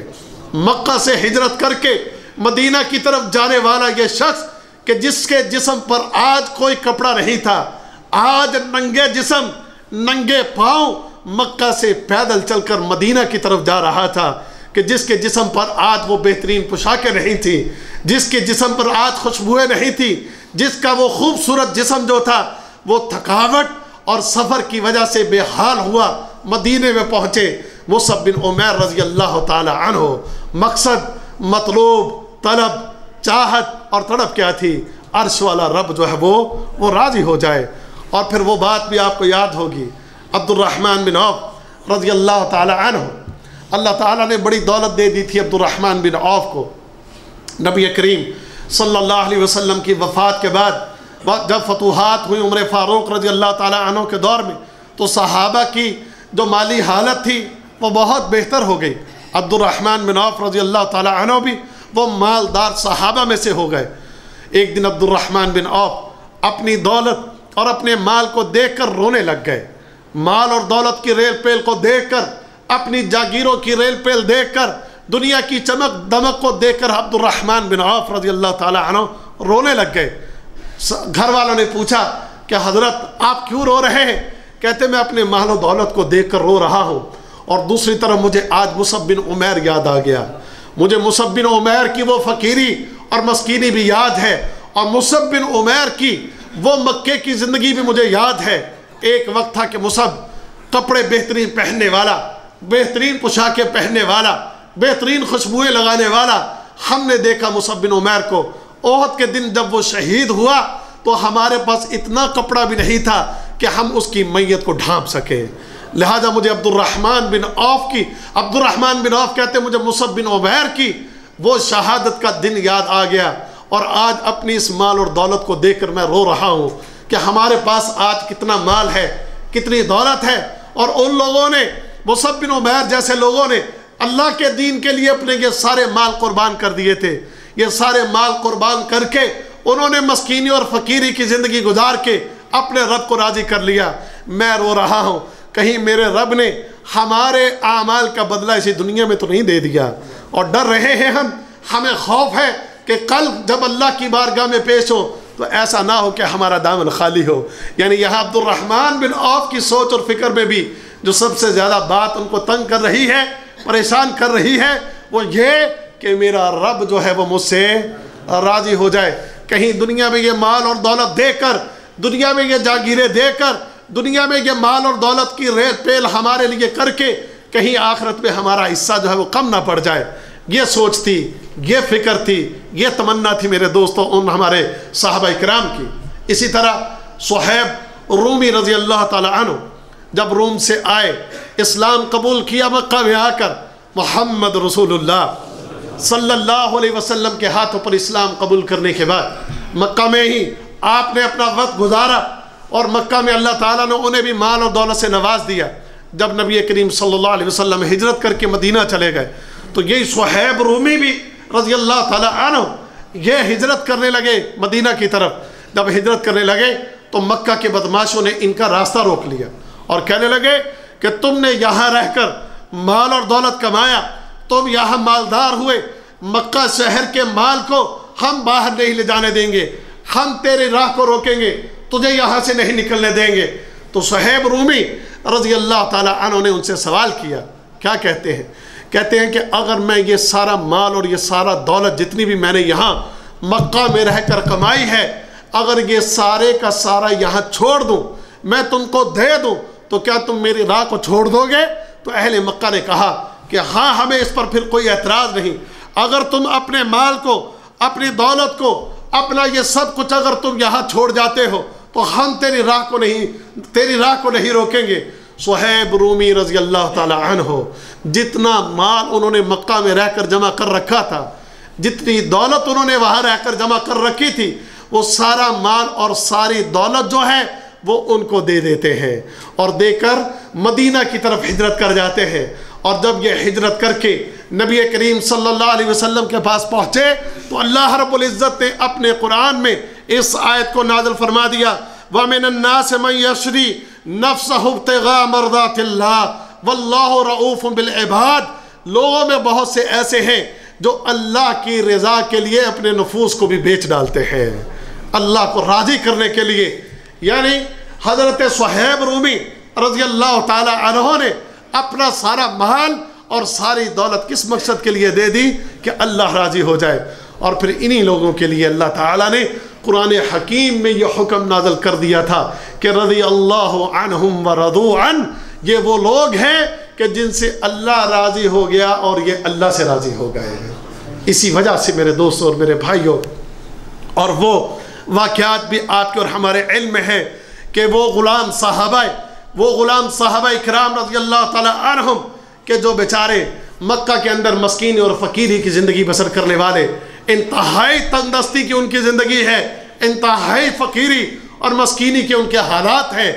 مکہ سے ہجرت کر کے مدینہ کی طرف جانے والا یہ شخص کہ جس کے جسم پر آج کوئی کپڑا نہیں تھا، آج ننگے جسم، ننگے پاؤں مکہ سے پیدل چل کر مدینہ کی طرف جا رہا تھا، کہ جس کے جسم پر آج وہ بہترین پوشاکیں نہیں تھیں، جس کے جسم پر آج خوشبوئیں نہیں تھیں، جس کا وہ خوبصورت جسم جو تھا وہ تھکاوٹ اور سفر کی وجہ سے بے حال ہوا، مدینے میں پہنچے۔ مصعب بن عمیر رضی اللہ تعالی عنہ مقصد، مطلوب، طلب، چاہت اور تڑپ کیا تھی؟ عرش والا رب جو ہے وہ راضی ہو جائے۔ اور پھر وہ بات بھی آپ کو یاد ہوگی، عبد الرحمن بن عوف رضی اللہ تعالی عنہ، اللہ تعالیٰ نے بڑی دولت دے دی تھی عبد الرحمن بن عوف کو۔ نبی کریم صلی اللہ علیہ وسلم کی وفات کے بعد جب فتوحات ہوئی عمر فاروق رضی اللہ تعالی عنہ کے دور میں، تو صحابہ کی جو مالی حالت تھی وہ بہت بہتر ہو گئی۔ عبد الرحمن بن عوف رضی اللہ تعالی عنہ بھی وہ مالدار صحابہ میں سے ہو گئے۔ ایک دن عبد الرحمن بن عوف اپنی دولت اور اپنے مال کو دیکھ کر رونے لگ گئے۔ مال اور دولت کی ریل پیل کو دیکھ کر، اپنی جاگیروں کی ریل پیل دیکھ کر دنیا کی چمک دمک کو دیکھ کر عبد الرحمن بن عوف رضی اللہ تعالیٰ عنہ رونے لگ گئے۔ گھر والوں نے پوچھا کہ حضرت آپ کیوں رو رہے ہیں؟ کہتے میں اپنے مال و دولت کو دیکھ کر رو رہا ہوں، اور دوسری طرف مجھے آج مصعب بن عمیر یاد آ گیا۔ مجھے مصعب بن عمیر کی وہ فقیری اور مسکینی بھی یاد ہے، اور مصعب بن عمیر کی وہ مکے کی زندگی بھی مجھے یاد ہے۔ ایک وقت تھا کہ مصعب کپڑے بہترین پہننے والا، بہترین پوشاکیں پہننے والا، بہترین خوشبوئیں لگانے والا۔ ہم نے دیکھا مصعب بن عمیر کو احد کے دن جب وہ شہید ہوا تو ہمارے پاس اتنا کپڑا بھی نہیں تھا کہ ہم اس کی میت کو ڈھانپ سکیں۔ لہذا مجھے عبد الرحمن بن عوف کہتے مجھے مصعب بن عمیر کی وہ شہادت کا دن یاد آ گیا، اور آج اپنی اس مال اور دولت کو دیکھ کر میں رو رہا ہوں کہ ہمارے پاس آج کتنا مال ہے، کتنی دولت ہے، اور ان لوگوں نے، مصعب بن عمیر جیسے لوگوں نے اللہ کے دین کے لیے اپنے یہ سارے مال قربان کر دیے تھے۔ یہ سارے مال قربان کر کے انہوں نے مسکینی اور فقیری کی زندگی گزار کے اپنے رب کو راضی کر لیا۔ میں رو رہا ہوں کہیں میرے رب نے ہمارے اعمال کا بدلہ اسی دنیا میں تو نہیں دے دیا، اور ڈر رہے ہیں ہمیں خوف ہے کہ کل جب اللہ کی بارگاہ میں پیش ہو تو ایسا نہ ہو کہ ہمارا دامن خالی ہو۔ یعنی یہاں عبد الرحمن بن عوف کی سوچ اور فکر میں بھی جو سب سے زیادہ بات ان کو تنگ کر رہی ہے، پریشان کر رہی ہے، وہ یہ کہ میرا رب جو ہے وہ مجھ سے راضی ہو جائے۔ کہیں دنیا میں یہ مال اور دولت دے کر، دنیا میں یہ جاگیریں دے کر، دنیا میں یہ مال اور دولت کی ریت پیل ہمارے لیے کر کے کہیں آخرت میں ہمارا حصہ جو ہے وہ کم نہ پڑ جائے۔ یہ سوچ تھی، یہ فکر تھی، یہ تمنا تھی میرے دوستوں ان ہمارے صحابہ کرام کی۔ اسی طرح صہیب رومی رضی اللہ تعالی عنہ جب روم سے آئے، اسلام قبول کیا، مکہ میں آ کر محمد رسول اللہ صلی اللہ علیہ وسلم کے ہاتھوں پر اسلام قبول کرنے کے بعد مکہ میں ہی آپ نے اپنا وقت گزارا، اور مکہ میں اللہ تعالیٰ نے انہیں بھی مال اور دولت سے نواز دیا۔ جب نبی کریم صلی اللہ علیہ وسلم ہجرت کر کے مدینہ چلے گئے تو یہی صہیب رومی بھی رضی اللہ تعالیٰ عنہ یہ ہجرت کرنے لگے مدینہ کی طرف۔ جب ہجرت کرنے لگے تو مکہ کے بدماشوں نے ان کا راستہ روک لیا اور کہنے لگے کہ تم نے یہاں رہ کر مال اور دولت کمایا، تم یہاں مالدار ہوئے، مکہ شہر کے مال کو ہم باہر نہیں لے جانے دیں گے، ہم تیرے راہ کو روکیں گے، تجھے یہاں سے نہیں نکلنے دیں گے۔ تو صہیب رومی رضی اللہ تعالیٰ عنہ نے ان سے سوال کیا، کیا کہتے ہیں؟ کہتے ہیں کہ اگر میں یہ سارا مال اور یہ سارا دولت جتنی بھی میں نے یہاں مکہ میں رہ کر کمائی ہے، اگر یہ سارے کا سارا یہاں چھوڑ دوں، میں تم کو دے دوں، تو کیا تم میری راہ کو چھوڑ دو گے؟ تو اہل مکہ نے کہا کہ ہاں، ہمیں اس پر پھر کوئی اعتراض نہیں۔ اگر تم اپنے مال کو، اپنی دولت کو، اپنا یہ سب کچھ اگر تم یہاں چھوڑ جاتے ہو تو ہم تیری راہ کو نہیں روکیں گے۔ صہیب رومی رضی اللہ تعالی عنہ جتنا مال انہوں نے مکہ میں رہ کر جمع کر رکھا تھا، جتنی دولت انہوں نے وہاں رہ کر جمع کر رکھی تھی، وہ سارا مال اور ساری دولت جو ہے وہ ان کو دے دیتے ہیں، اور دے کر مدینہ کی طرف ہجرت کر جاتے ہیں۔ اور جب یہ ہجرت کر کے نبی کریم صلی اللہ علیہ وسلم کے پاس پہنچے تو اللہ رب العزت نے اپنے قرآن میں اس آیت کو نازل فرما دیا، وَمِنَ النَّاسِ مَنْ يَشْرِي نَفْسَهُ ابْتِغَاءَ مَرْضَاتِ اللَّهِ وَاللَّهُ رَؤُوفٌ بِالْعِبَادِ۔ لوگوں میں بہت سے ایسے ہیں جو اللہ کی رضا کے لیے اپنے نفوس کو بھی بیچ ڈالتے ہیں، اللہ کو راضی کرنے کے لیے۔ یعنی حضرت صہیب رومی رضی اللہ تعالی عنہ نے اپنا سارا مال اور ساری دولت کس مقصد کے لیے دے دی؟ کہ اللہ راضی ہو جائے۔ اور پھر انہی لوگوں کے لیے اللہ تعالیٰ نے قرآن حکیم میں یہ حکم نازل کر دیا تھا کہ رضی اللہ عنہم ورضوا عنہ، یہ وہ لوگ ہیں کہ جن سے اللہ راضی ہو گیا اور یہ اللہ سے راضی ہو گئے ہیں۔ اسی وجہ سے میرے دوستوں اور میرے بھائیوں، اور وہ واقعات بھی آپ کے اور ہمارے علم میں ہیں کہ وہ غلام صحابہ اکرام رضی اللہ تعالی عنہم کہ جو بیچارے مکہ کے اندر مسکینی اور فقیری کی زندگی بسر کرنے والے، انتہائی تنگ دستی کی ان کی زندگی ہے، انتہائی فقیری اور مسکینی کے ان کے حالات ہیں۔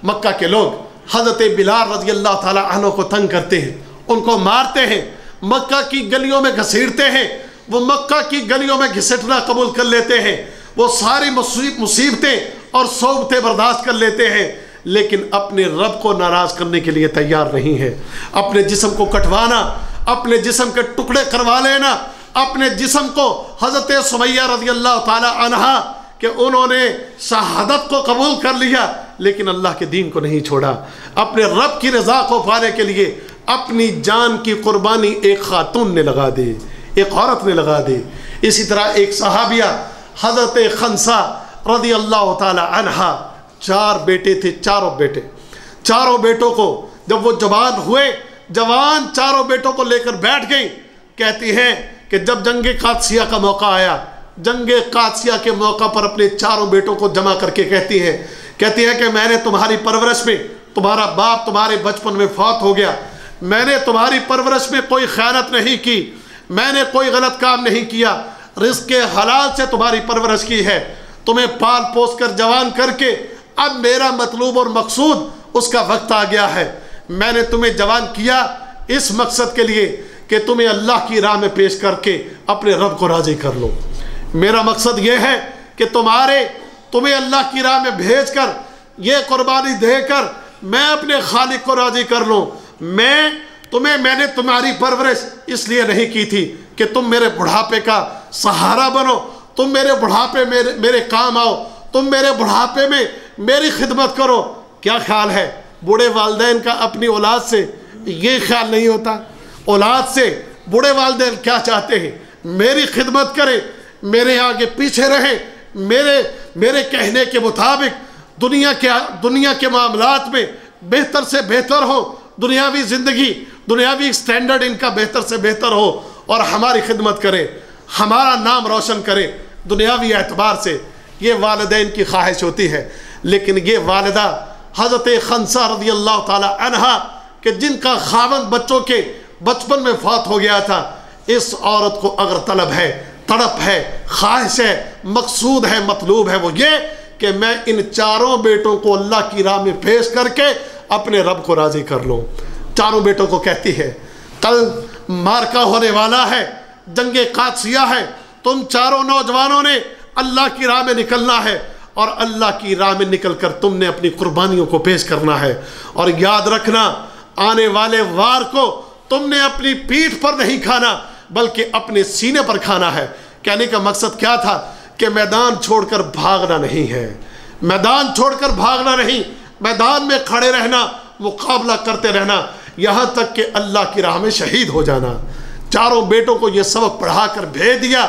مکہ کے لوگ حضرت بلال رضی اللہ تعالی عنہ کو تنگ کرتے ہیں، ان کو مارتے ہیں، مکہ کی گلیوں میں گھسیٹتے ہیں، وہ مکہ کی گلیوں میں گھسٹنا قبول کر لیتے ہیں، وہ ساری مصیبتیں اور صعوبتیں برداشت کر لیتے ہیں، لیکن اپنے رب کو ناراض کرنے کے لیے تیار نہیں ہے۔ اپنے جسم کو کٹوانا، اپنے جسم کے ٹکڑے کروا لینا اپنے جسم کو. حضرت سمیہ رضی اللہ تعالی عنہا کہ انہوں نے شہادت کو قبول کر لیا لیکن اللہ کے دین کو نہیں چھوڑا. اپنے رب کی رضا کو پانے کے لیے اپنی جان کی قربانی ایک خاتون نے لگا دی, ایک عورت نے لگا دی. اسی طرح ایک صحابیہ حضرت خنسا رضی اللہ تعالی عنہا, 4 بیٹے تھے, چاروں بیٹوں کو جب وہ جوان ہوئے, جوان 4 بیٹوں کو لے کر بیٹھ گئی. کہتی ہیں کہ جب جنگ قادسیہ کا موقع آیا, جنگ قادسیہ کے موقع پر اپنے 4 بیٹوں کو جمع کر کے کہتی ہیں کہ میں نے تمہاری پرورش میں, تمہارا باپ تمہارے بچپن میں فوت ہو گیا, میں نے تمہاری پرورش میں کوئی خیانت نہیں کی, میں نے کوئی غلط کام نہیں کیا, رزق حلال سے تمہاری پرورش کی ہے, تمہیں پال پوس کر جوان کر کے اب میرا مطلوب اور مقصود اس کا وقت آ گیا ہے. میں نے تمہیں جوان کیا اس مقصد کے لیے کہ تمہیں اللہ کی راہ میں پیش کر کے اپنے رب کو راضی کر لو. میرا مقصد یہ ہے کہ تمہیں اللہ کی راہ میں بھیج کر یہ قربانی دے کر میں اپنے خالق کو راضی کر لوں. میں نے تمہاری پرورش اس لیے نہیں کی تھی کہ تم میرے بڑھاپے کا سہارا بنو, تم میرے بڑھاپے میرے کام آؤ, تم میرے بڑھاپے میں میری خدمت کرو. کیا خیال ہے بوڑھے والدین کا اپنی اولاد سے؟ یہ خیال نہیں ہوتا. اولاد سے بوڑھے والدین کیا چاہتے ہیں؟ میری خدمت کریں, میرے آگے پیچھے رہیں, میرے کہنے کے مطابق دنیا کے معاملات میں بہتر سے بہتر ہو, دنیاوی زندگی, دنیاوی سٹینڈرڈ ان کا بہتر سے بہتر ہو اور ہماری خدمت کریں, ہمارا نام روشن کریں دنیاوی اعتبار سے. یہ والدین کی خواہش ہوتی ہے. لیکن یہ والدہ حضرت خنسا رضی اللہ تعالی عنہا کہ جن کا خاوند بچوں کے بچپن میں فوت ہو گیا تھا, اس عورت کو اگر طلب ہے, تڑپ ہے, خواہش ہے, مقصود ہے, مطلوب ہے, وہ یہ کہ میں ان 4 بیٹوں کو اللہ کی راہ میں پیش کر کے اپنے رب کو راضی کر لوں. 4 بیٹوں کو کہتی ہے کل مارکا ہونے والا ہے, جنگ قادسیہ ہے, تم 4 نوجوانوں نے اللہ کی راہ میں نکلنا ہے اور اللہ کی راہ میں نکل کر تم نے اپنی قربانیوں کو پیش کرنا ہے. اور یاد رکھنا آنے والے وار کو تم نے اپنی پیٹھ پر نہیں کھانا بلکہ اپنے سینے پر کھانا ہے. کہنے کا مقصد کیا تھا کہ میدان چھوڑ کر بھاگنا نہیں ہے, میدان چھوڑ کر بھاگنا نہیں, میدان میں کھڑے رہنا, مقابلہ کرتے رہنا یہاں تک کہ اللہ کی راہ میں شہید ہو جانا. 4 بیٹوں کو یہ سبق پڑھا کر بھیج دیا.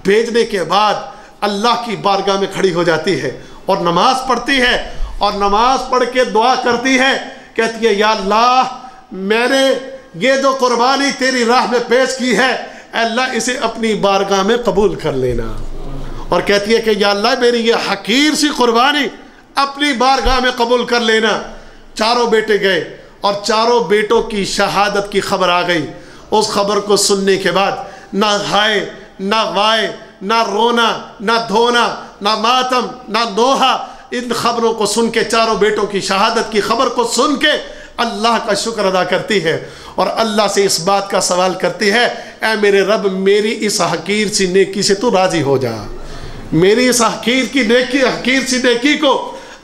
بھیجنے کے بعد اللہ کی بارگاہ میں کھڑی ہو جاتی ہے اور نماز پڑھتی ہے, اور نماز پڑھ کے دعا کرتی ہے, کہتی ہے یا اللہ میں نے یہ جو قربانی تیری راہ میں پیش کی ہے اے اللہ اسے اپنی بارگاہ میں قبول کر لینا. اور کہتی ہے کہ یا اللہ میری یہ حقیر سی قربانی اپنی بارگاہ میں قبول کر لینا. 4 بیٹے گئے اور 4 بیٹوں کی شہادت کی خبر آ گئی. اس خبر کو سننے کے بعد نہ ہائے, نہ وائے, نہ رونا, نہ دھونا, نہ ماتم, نہ نوحہ, ان خبروں کو سن کے 4 بیٹوں کی شہادت کی خبر کو سن کے اللہ کا شکر ادا کرتی ہے اور اللہ سے اس بات کا سوال کرتی ہے اے میرے رب میری اس حقیر سی نیکی سے تو راضی ہو جا, میری اس حقیر سی نیکی کو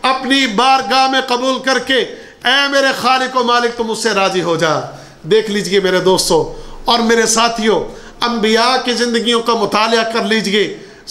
اپنی بارگاہ میں قبول کر کے اے میرے خالق و مالک تم مجھ سے راضی ہو جا. دیکھ لیجئے میرے دوستوں اور میرے ساتھیوں, انبیاء کی زندگیوں کا مطالعہ کر لیجئے,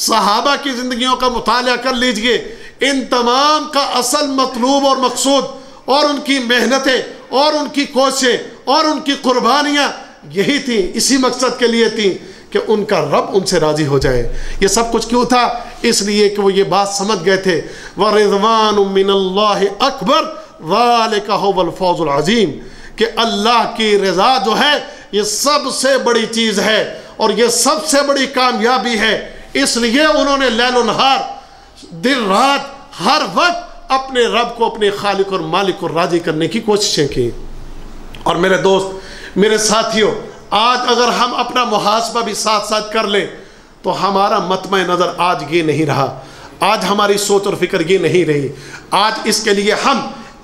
صحابہ کی زندگیوں کا مطالعہ کر لیجئے. ان تمام کا اصل مطلوب اور مقصود اور ان کی محنتیں اور ان کی کوششیں اور ان کی قربانیاں یہی تھیں, اسی مقصد کے لیے تھیں کہ ان کا رب ان سے راضی ہو جائے. یہ سب کچھ کیوں تھا؟ اس لیے کہ وہ یہ بات سمجھ گئے تھے وَرِضْوَانٌ مِّنَ اللَّهِ أَكْبَرُ ذَلِكَ هُوَ الْفَوْزُ الْعَظِيمُ کہ اللہ کی رضا جو ہے یہ سب سے بڑی چیز ہے اور یہ سب سے بڑی کامیابی ہے. اس لیے انہوں نے لیل و نہار, دن رات, ہر وقت اپنے رب کو, اپنے خالق اور مالک کو راضی کرنے کی کوششیں کی. اور میرے دوست میرے ساتھیوں, آج اگر ہم اپنا محاسبہ بھی ساتھ ساتھ کر لیں تو ہمارا مطمع نظر آج یہ نہیں رہا, آج ہماری سوچ اور فکر یہ نہیں رہی. آج اس کے لیے ہم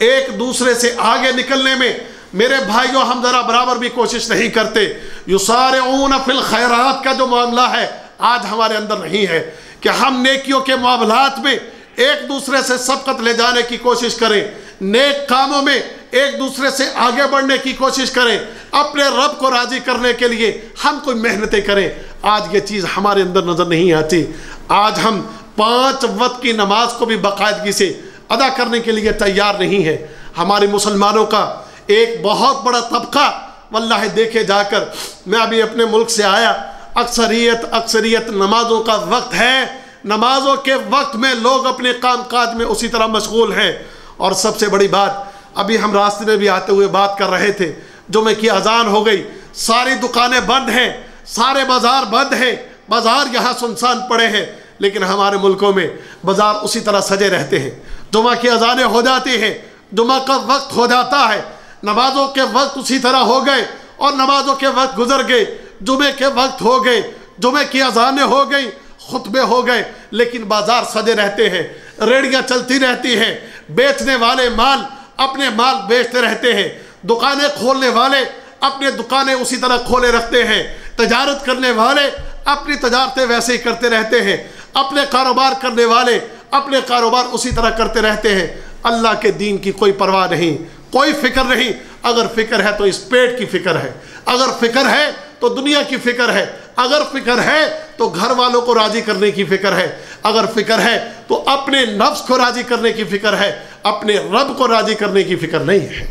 ایک دوسرے سے آگے نکلنے میں میرے بھائیوں ہم ذرا برابر بھی کوشش نہیں کرتے. یسارعون فی الخیرات کا جو معاملہ ہے آج ہمارے اندر نہیں ہے کہ ہم نیکیوں کے معاملات میں ایک دوسرے سے سبقت لے جانے کی کوشش کریں, نیک کاموں میں ایک دوسرے سے آگے بڑھنے کی کوشش کریں، اپنے رب کو راضی کرنے کے لیے ہم کوئی محنتیں کریں۔ آج یہ چیز ہمارے اندر نظر نہیں آتی۔ آج ہم 5 وقت کی نماز کو بھی باقاعدگی سے ادا کرنے کے لیے تیار نہیں ہے۔ ہمارے مسلمانوں کا ایک بہت بڑا طبقہ، واللہ دیکھے جا کر، میں ابھی اپنے ملک سے آیا، اکثریت نمازوں کا وقت ہے، نمازوں کے وقت میں لوگ اپنے کام کاج میں اسی طرح مشغول ہیں۔ اور سب سے بڑی بات، ابھی ہم راستے میں بھی آتے ہوئے بات کر رہے تھے، جمعے کی اذان ہو گئی، ساری دکانیں بند ہیں، سارے بازار بند ہیں، بازار یہاں سنسان پڑے ہیں، لیکن ہمارے ملکوں میں بازار اسی طرح سجے رہتے ہیں۔ جمعہ کی اذانیں ہو جاتی ہیں، جمعہ کا وقت ہو جاتا ہے، نمازوں کے وقت اسی طرح ہو گئے اور نمازوں کے وقت گزر گئے، جمعے کے وقت ہو گئے، جمعے کی اذانیں ہو گئی، خطبے ہو گئے، لیکن بازار سجے رہتے ہیں، ریڑیاں چلتی رہتی ہیں، بیچنے والے مال اپنے مال بیچتے رہتے ہیں، دکانیں کھولنے والے اپنے دکانیں اسی طرح کھولے رکھتے ہیں، تجارت کرنے والے اپنی تجارتیں ویسے ہی کرتے رہتے ہیں، اپنے کاروبار کرنے والے اپنے کاروبار اسی طرح کرتے رہتے ہیں۔ اللہ کے دین کی کوئی پرواہ نہیں، کوئی فکر نہیں۔ اگر فکر ہے تو اس پیٹ کی فکر ہے، اگر فکر ہے تو دنیا کی فکر ہے، اگر فکر ہے تو گھر والوں کو راضی کرنے کی فکر ہے، اگر فکر ہے تو اپنے نفس کو راضی کرنے کی فکر ہے، اپنے رب کو راضی کرنے کی فکر نہیں ہے۔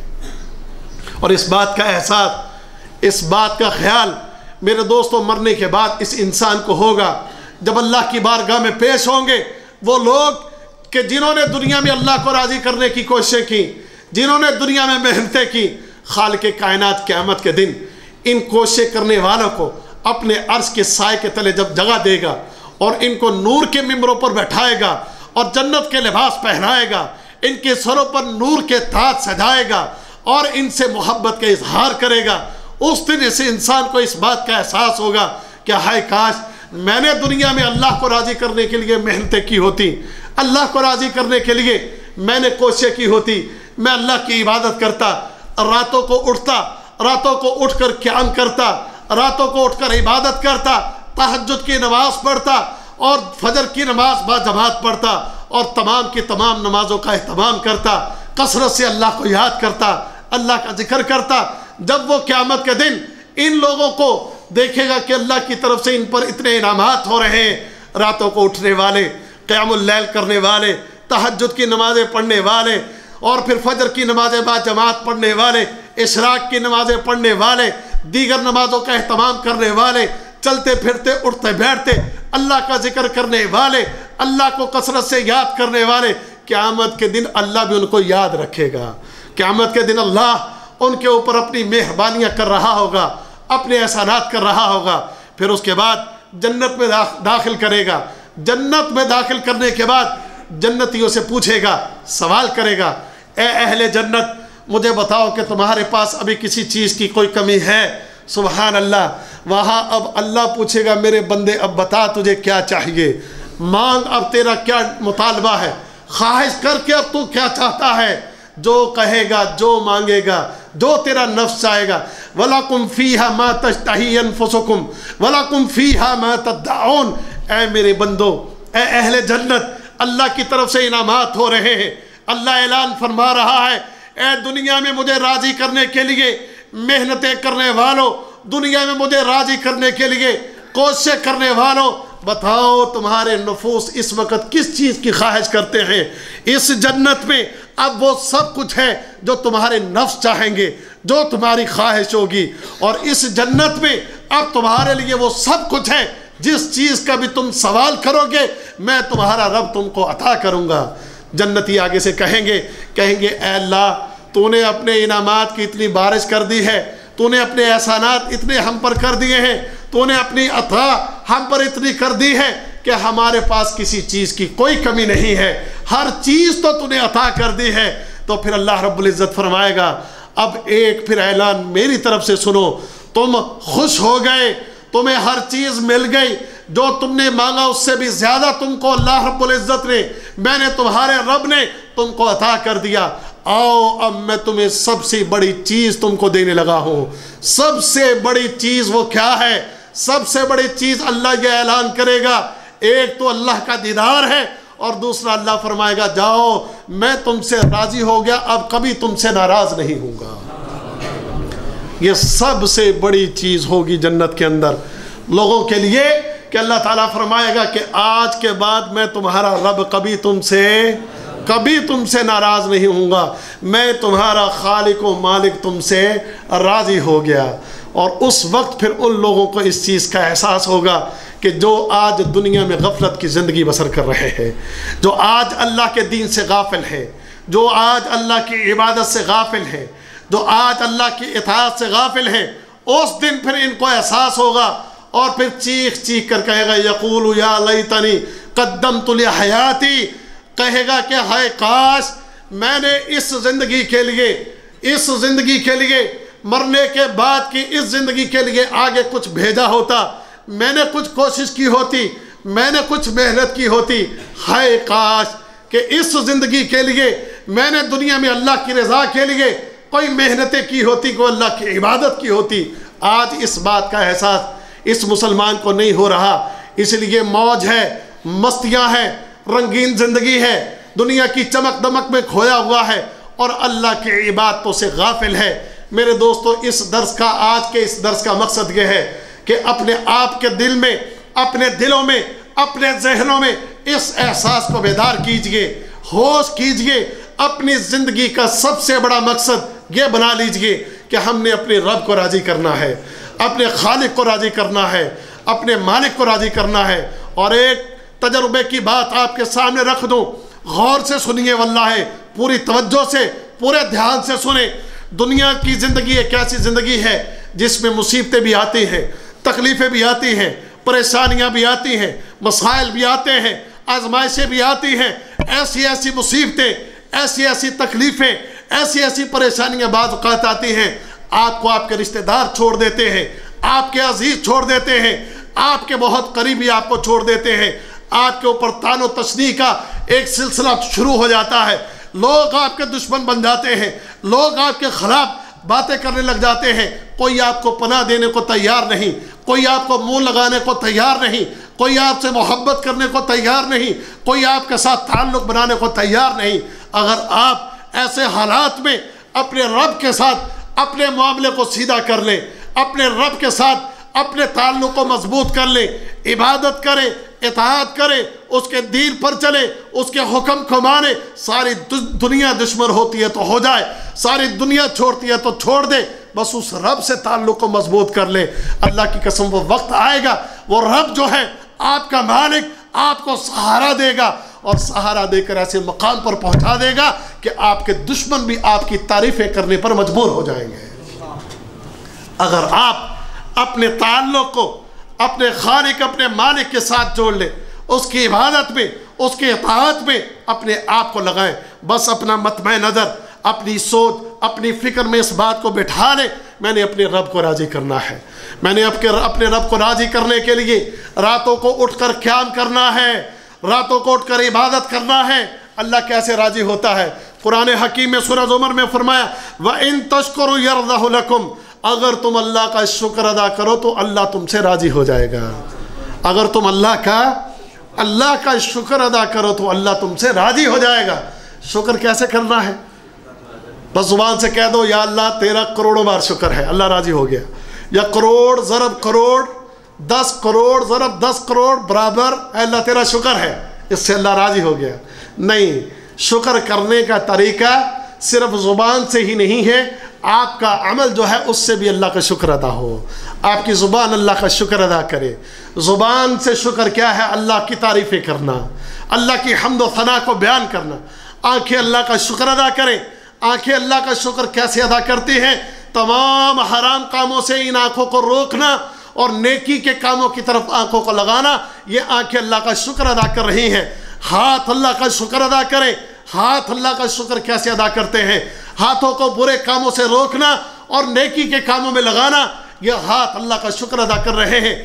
اور اس بات کا احساس، اس بات کا خیال میرے دوستوں مرنے کے بعد اس انسان کو ہوگا، جب اللہ کی بارگاہ میں پیش ہوں گے وہ لوگ کہ جنہوں نے دنیا میں اللہ کو راضی کرنے کی کوششیں کی، جنہوں نے دنیا میں محنتیں کی، خالق کائنات قیامت کے دن ان کوششیں کرنے والوں کو اپنے عرش کے سائے کے تلے جب جگہ دے گا اور ان کو نور کے ممبروں پر بیٹھائے گا اور جنت کے لباس پہنائے گا، ان کے سروں پر نور کے تاج سجائے گا اور ان سے محبت کا اظہار کرے گا، اس دن اس انسان کو اس بات کا احساس ہوگا کہ ہائے کاش میں نے دنیا میں اللہ کو راضی کرنے کے لیے محنتیں کی ہوتی، اللہ کو راضی کرنے کے لیے میں نے کوششیں کی ہوتی، میں اللہ کی عبادت کرتا، راتوں کو اٹھتا، راتوں کو اٹھ کر قیام کرتا، راتوں کو اٹھ کر عبادت کرتا، تہجد کی نماز پڑھتا اور فجر کی نماز با جماعت پڑھتا اور تمام کی تمام نمازوں کا اہتمام کرتا، کثرت سے اللہ کو یاد کرتا، اللہ کا ذکر کرتا۔ جب وہ قیامت کے دن ان لوگوں کو دیکھے گا کہ اللہ کی طرف سے ان پر اتنے انعامات ہو رہے ہیں، راتوں کو اٹھنے والے، قیام اللیل کرنے والے، تہجد کی نمازیں پڑھنے والے اور پھر فجر کی نمازیں با جماعت پڑھنے والے، اشراق کی نمازیں پڑھنے والے، دیگر نمازوں کا اہتمام کرنے والے، چلتے پھرتے اٹھتے بیٹھتے اللہ کا ذکر کرنے والے، اللہ کو کثرت سے یاد کرنے والے، قیامت کے دن اللہ بھی ان کو یاد رکھے گا۔ قیامت کے دن اللہ ان کے اوپر اپنی مہربانیاں کر رہا ہوگا، اپنے احسانات کر رہا ہوگا، پھر اس کے بعد جنت میں داخل کرے گا۔ جنت میں داخل کرنے کے بعد جنتیوں سے پوچھے گا، سوال کرے گا، اے اہل جنت مجھے بتاؤ کہ تمہارے پاس ابھی کسی چیز کی کوئی کمی ہے؟ سبحان اللہ، وہاں اب اللہ پوچھے گا میرے بندے اب بتا تجھے کیا چاہیے، مانگ اب تیرا کیا مطالبہ ہے، خواہش کر کے اب تو کیا چاہتا ہے، جو کہے گا، جو مانگے گا، جو تیرا نفس چاہے گا۔ وَلَكُمْ فِيهَا مَا تَشْتَهِي أَنفُسُكُمْ وَلَكُمْ فِيهَا مَا تَدَّعُونَ۔ اے میرے بندو، اے اہل جنت، اللہ کی طرف سے انعامات ہو رہے ہیں، اللہ اعلان فرما رہا ہے، اے دنیا میں مجھے راضی کرنے کے لیے محنتیں کرنے والوں، دنیا میں مجھے راضی کرنے کے لیے کوششیں کرنے والوں، بتاؤ تمہارے نفوس اس وقت کس چیز کی خواہش کرتے ہیں؟ اس جنت میں اب وہ سب کچھ ہے جو تمہارے نفس چاہیں گے، جو تمہاری خواہش ہوگی، اور اس جنت میں اب تمہارے لیے وہ سب کچھ ہے جس چیز کا بھی تم سوال کرو گے میں تمہارا رب تم کو عطا کروں گا۔ جنتی آگے سے کہیں گے اے اللہ تو نے اپنے انعامات کی اتنی بارش کر دی ہے، تو نے اپنے احسانات اتنے ہم پر کر دیے ہیں، تو نے اپنی عطا ہم پر اتنی کر دی ہے کہ ہمارے پاس کسی چیز کی کوئی کمی نہیں ہے، ہر چیز تو نے عطا کر دی ہے۔ تو پھر اللہ رب العزت فرمائے گا اب ایک پھر اعلان میری طرف سے سنو، تم خوش ہو گئے، تمہیں ہر چیز مل گئی، جو تم نے مانگا اس سے بھی زیادہ تم کو اللہ رب العزت نے، میں نے تمہارے رب نے تم کو عطا کر دیا، آؤ اب میں تمہیں سب سے بڑی چیز تم کو دینے لگا ہوں۔ سب سے بڑی چیز وہ کیا ہے؟ سب سے بڑی چیز اللہ یہ اعلان کرے گا، ایک تو اللہ کا دیدار ہے اور دوسرا اللہ فرمائے گا جاؤ میں تم سے راضی ہو گیا، اب کبھی تم سے ناراض نہیں ہوں گا۔ یہ سب سے بڑی چیز ہوگی جنت کے اندر لوگوں کے لیے کہ اللہ تعالیٰ فرمائے گا کہ آج کے بعد میں تمہارا رب کبھی تم سے ناراض نہیں ہوں گا، میں تمہارا خالق و مالک تم سے راضی ہو گیا۔ اور اس وقت پھر ان لوگوں کو اس چیز کا احساس ہوگا کہ جو آج دنیا میں غفلت کی زندگی بسر کر رہے ہیں، جو آج اللہ کے دین سے غافل ہے، جو آج اللہ کی عبادت سے غافل ہے، جو آج اللہ کی اطاعت سے غافل ہیں، اس دن پھر ان کو احساس ہوگا اور پھر چیخ چیخ کر کہے گا یقول یا لیتنی قدمت لحیاتی، کہے گا کہ ہائے کاش میں نے اس زندگی کے لیے مرنے کے بعد کی اس زندگی کے لیے آگے کچھ بھیجا ہوتا، میں نے کچھ کوشش کی ہوتی، میں نے کچھ محنت کی ہوتی، ہائے کاش کہ اس زندگی کے لیے میں نے دنیا میں اللہ کی رضا کے لیے کوئی محنتیں کی ہوتی، کوئی اللہ کی عبادت کی ہوتی۔ آج اس بات کا احساس اس مسلمان کو نہیں ہو رہا، اس لیے موج ہے، مستیاں ہیں، رنگین زندگی ہے، دنیا کی چمک دمک میں کھویا ہوا ہے اور اللہ کی عبادتوں سے غافل ہے۔ میرے دوستو آج کے اس درس کا مقصد یہ ہے کہ اپنے آپ کے دل میں، اپنے دلوں میں، اپنے ذہنوں میں اس احساس کو بیدار کیجئے، ہوش کیجئے۔ اپنی زندگی کا سب سے بڑا مقصد یہ بنا لیجئے کہ ہم نے اپنے رب کو راضی کرنا ہے، اپنے خالق کو راضی کرنا ہے، اپنے مالک کو راضی کرنا ہے۔ اور ایک تجربے کی بات آپ کے سامنے رکھ دوں، غور سے سنیے واللہ، پوری توجہ سے، پورے دھیان سے سنیں۔ دنیا کی زندگی ایک ایسی زندگی ہے جس میں مصیبتیں بھی آتی ہیں، تکلیفیں بھی آتی ہیں، پریشانیاں بھی آتی ہیں، مسائل بھی آتے ہیں، آزمائشیں بھی آتی ہیں۔ ایسی مصیبتیں، ایسی تکلیفیں، ایسی پریشانیاں بعض اوقات آتی ہیں، آپ کو آپ کے رشتہ دار چھوڑ دیتے ہیں، آپ کے عزیز چھوڑ دیتے ہیں، آپ کے بہت قریبی آپ کو چھوڑ دیتے ہیں، آپ کے اوپر طعن و تشنیع کا ایک سلسلہ شروع ہو جاتا ہے، لوگ آپ کے دشمن بن جاتے ہیں، لوگ آپ کے خلاف باتیں کرنے لگ جاتے ہیں، کوئی آپ کو پناہ دینے کو تیار نہیں، کوئی آپ کو منہ لگانے کو تیار نہیں، کوئی آپ سے محبت کرنے کو تیار نہیں، کوئی آپ کے ساتھ تعلق بنانے کو تیار نہیں۔ اگر آپ ایسے حالات میں اپنے رب کے ساتھ اپنے معاملے کو سیدھا کر لیں، اپنے رب کے ساتھ اپنے تعلق کو مضبوط کر لیں، عبادت کریں، اطاعت کریں، اس کے دین پر چلیں، اس کے حکم کو مانیں، ساری دنیا دشمن ہوتی ہے تو ہو جائے، ساری دنیا چھوڑتی ہے تو چھوڑ دے، بس اس رب سے تعلق کو مضبوط کر لیں۔ اللہ کی قسم وہ وقت آئے گا، وہ رب جو ہے آپ کا مالک آپ کو سہارا دے گا، اور سہارا دے کر ایسے مقام پر پہنچا دے گا کہ آپ کے دشمن بھی آپ کی تعریفیں کرنے پر مجبور ہو جائیں گے۔ اگر آپ اپنے تعلق کو اپنے خالق، اپنے مالک کے ساتھ جوڑ لیں، اس کی عبادت میں، اس کی اطاعت میں اپنے آپ کو لگائیں، بس اپنا مطمع نظر، اپنی سوچ، اپنی فکر میں اس بات کو بٹھا لیں، میں نے اپنے رب کو راضی کرنا ہے، میں نے اپنے رب کو راضی کرنے کے لیے راتوں کو اٹھ کر قیام کرنا ہے، راتوں کو اٹھ کر عبادت کرنا ہے۔ اللہ کیسے راضی ہوتا ہے؟ قرآن حکیم میں سورہ زمر میں فرمایا وَإِن تَشْكُرُوا يَرْضَهُ لَكُمْ، اگر تم اللہ کا شکر ادا کرو تو اللہ تم سے راضی ہو جائے گا۔ اگر تم اللہ کا شکر ادا کرو تو اللہ تم سے راضی ہو جائے گا۔ شکر کیسے کرنا ہے؟ بس زبان سے کہہ دو یا اللہ تیرا کروڑوں بار شکر ہے، اللہ راضی ہو گیا۔ یا کروڑ ضرب کروڑ، 10 کروڑ ضرب 10 کروڑ برابر اے اللہ تیرا شکر ہے، اس سے اللہ راضی ہو گیا۔ نہیں، شکر کرنے کا طریقہ صرف زبان سے ہی نہیں ہے، آپ کا عمل جو ہے اس سے بھی اللہ کا شکر ادا ہو۔ آپ کی زبان اللہ کا شکر ادا کرے۔ زبان سے شکر کیا ہے؟ اللہ کی تعریفیں کرنا، اللہ کی حمد و ثنا کو بیان کرنا۔ آنکھیں اللہ کا شکر ادا کریں۔ آنکھیں اللہ کا شکر کیسے ادا کرتی ہیں؟ تمام حرام کاموں سے ان آنکھوں کو روکنا اور نیکی کے کاموں کی طرف آنکھوں کو لگانا، یہ آنکھیں اللہ کا شکر ادا کر رہی ہیں۔ ہاتھ اللہ کا شکر ادا کریں۔ ہاتھ اللہ کا شکر کیسے ادا کرتے ہیں؟ ہاتھوں کو برے کاموں سے روکنا اور نیکی کے کاموں میں لگانا، یہ ہاتھ اللہ کا شکر ادا کر رہے ہیں۔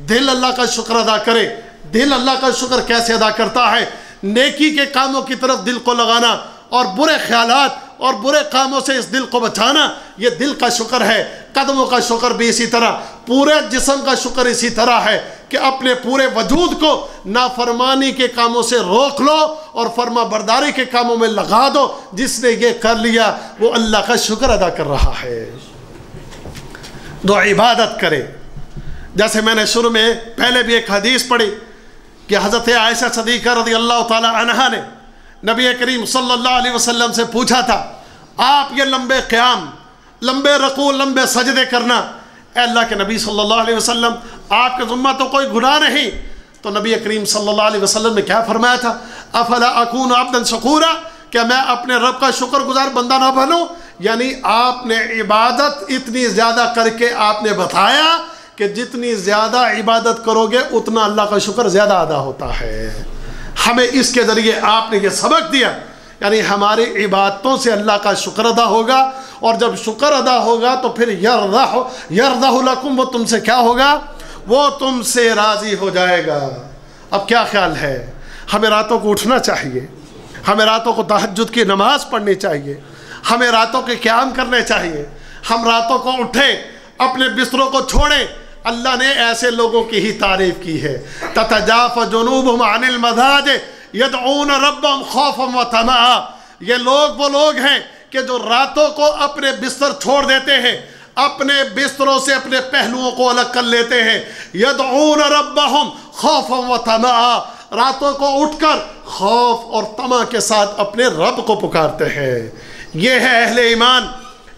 دل اللہ کا شکر ادا کرے۔ دل اللہ کا شکر کیسے ادا کرتا ہے؟ نیکی کے کاموں کی طرف دل کو لگانا اور برے خیالات اور برے کاموں سے اس دل کو بچانا، یہ دل کا شکر ہے۔ قدموں کا شکر بھی اسی طرح، پورے جسم کا شکر اسی طرح ہے کہ اپنے پورے وجود کو نافرمانی کے کاموں سے روک لو اور فرما برداری کے کاموں میں لگا دو۔ جس نے یہ کر لیا وہ اللہ کا شکر ادا کر رہا ہے۔ دو عبادت کرے، جیسے میں نے شروع میں پہلے بھی ایک حدیث پڑھی کہ حضرت عائشہ صدیقہ رضی اللہ تعالی عنہا نے نبی کریم صلی اللہ علیہ وسلم سے پوچھا تھا، آپ یہ لمبے قیام، لمبے رکوع، لمبے سجدے کرنا، اے اللہ کے نبی صلی اللہ علیہ وسلم آپ کے ذمہ تو کوئی گناہ نہیں؟ تو نبی کریم صلی اللہ علیہ وسلم نے کیا فرمایا تھا؟ افلا اکون عبدا شکورا، کیا میں اپنے رب کا شکر گزار بندہ نہ بنوں؟ یعنی آپ نے عبادت اتنی زیادہ کر کے آپ نے بتایا کہ جتنی زیادہ عبادت کرو گے اتنا اللہ کا شکر زیادہ ادا ہوتا ہے۔ ہمیں اس کے ذریعے آپ نے یہ سبق دیا، یعنی ہماری عبادتوں سے اللہ کا شکر ادا ہوگا، اور جب شکر ادا ہوگا تو پھر یرضہ لکم، وہ تم سے کیا ہوگا؟ وہ تم سے راضی ہو جائے گا۔ اب کیا خیال ہے؟ ہمیں راتوں کو اٹھنا چاہیے، ہمیں راتوں کو تہجد کی نماز پڑھنی چاہیے، ہمیں راتوں کے قیام کرنے چاہیے، ہم راتوں کو اٹھیں، اپنے بستروں کو چھوڑیں۔ اللہ نے ایسے لوگوں کی ہی تعریف کی ہے، تتجافى جنوبهم عن المضاجع يدعون ربهم خوفا وطمعا۔ یہ لوگ وہ لوگ ہیں کہ جو راتوں کو اپنے بستر چھوڑ دیتے ہیں، اپنے بستروں سے اپنے پہلوؤں کو الگ کر لیتے ہیں، يدعون ربهم خوفا وطمعا، راتوں کو اٹھ کر خوف اور طمع کے ساتھ اپنے رب کو پکارتے ہیں۔ یہ ہے اہل ایمان،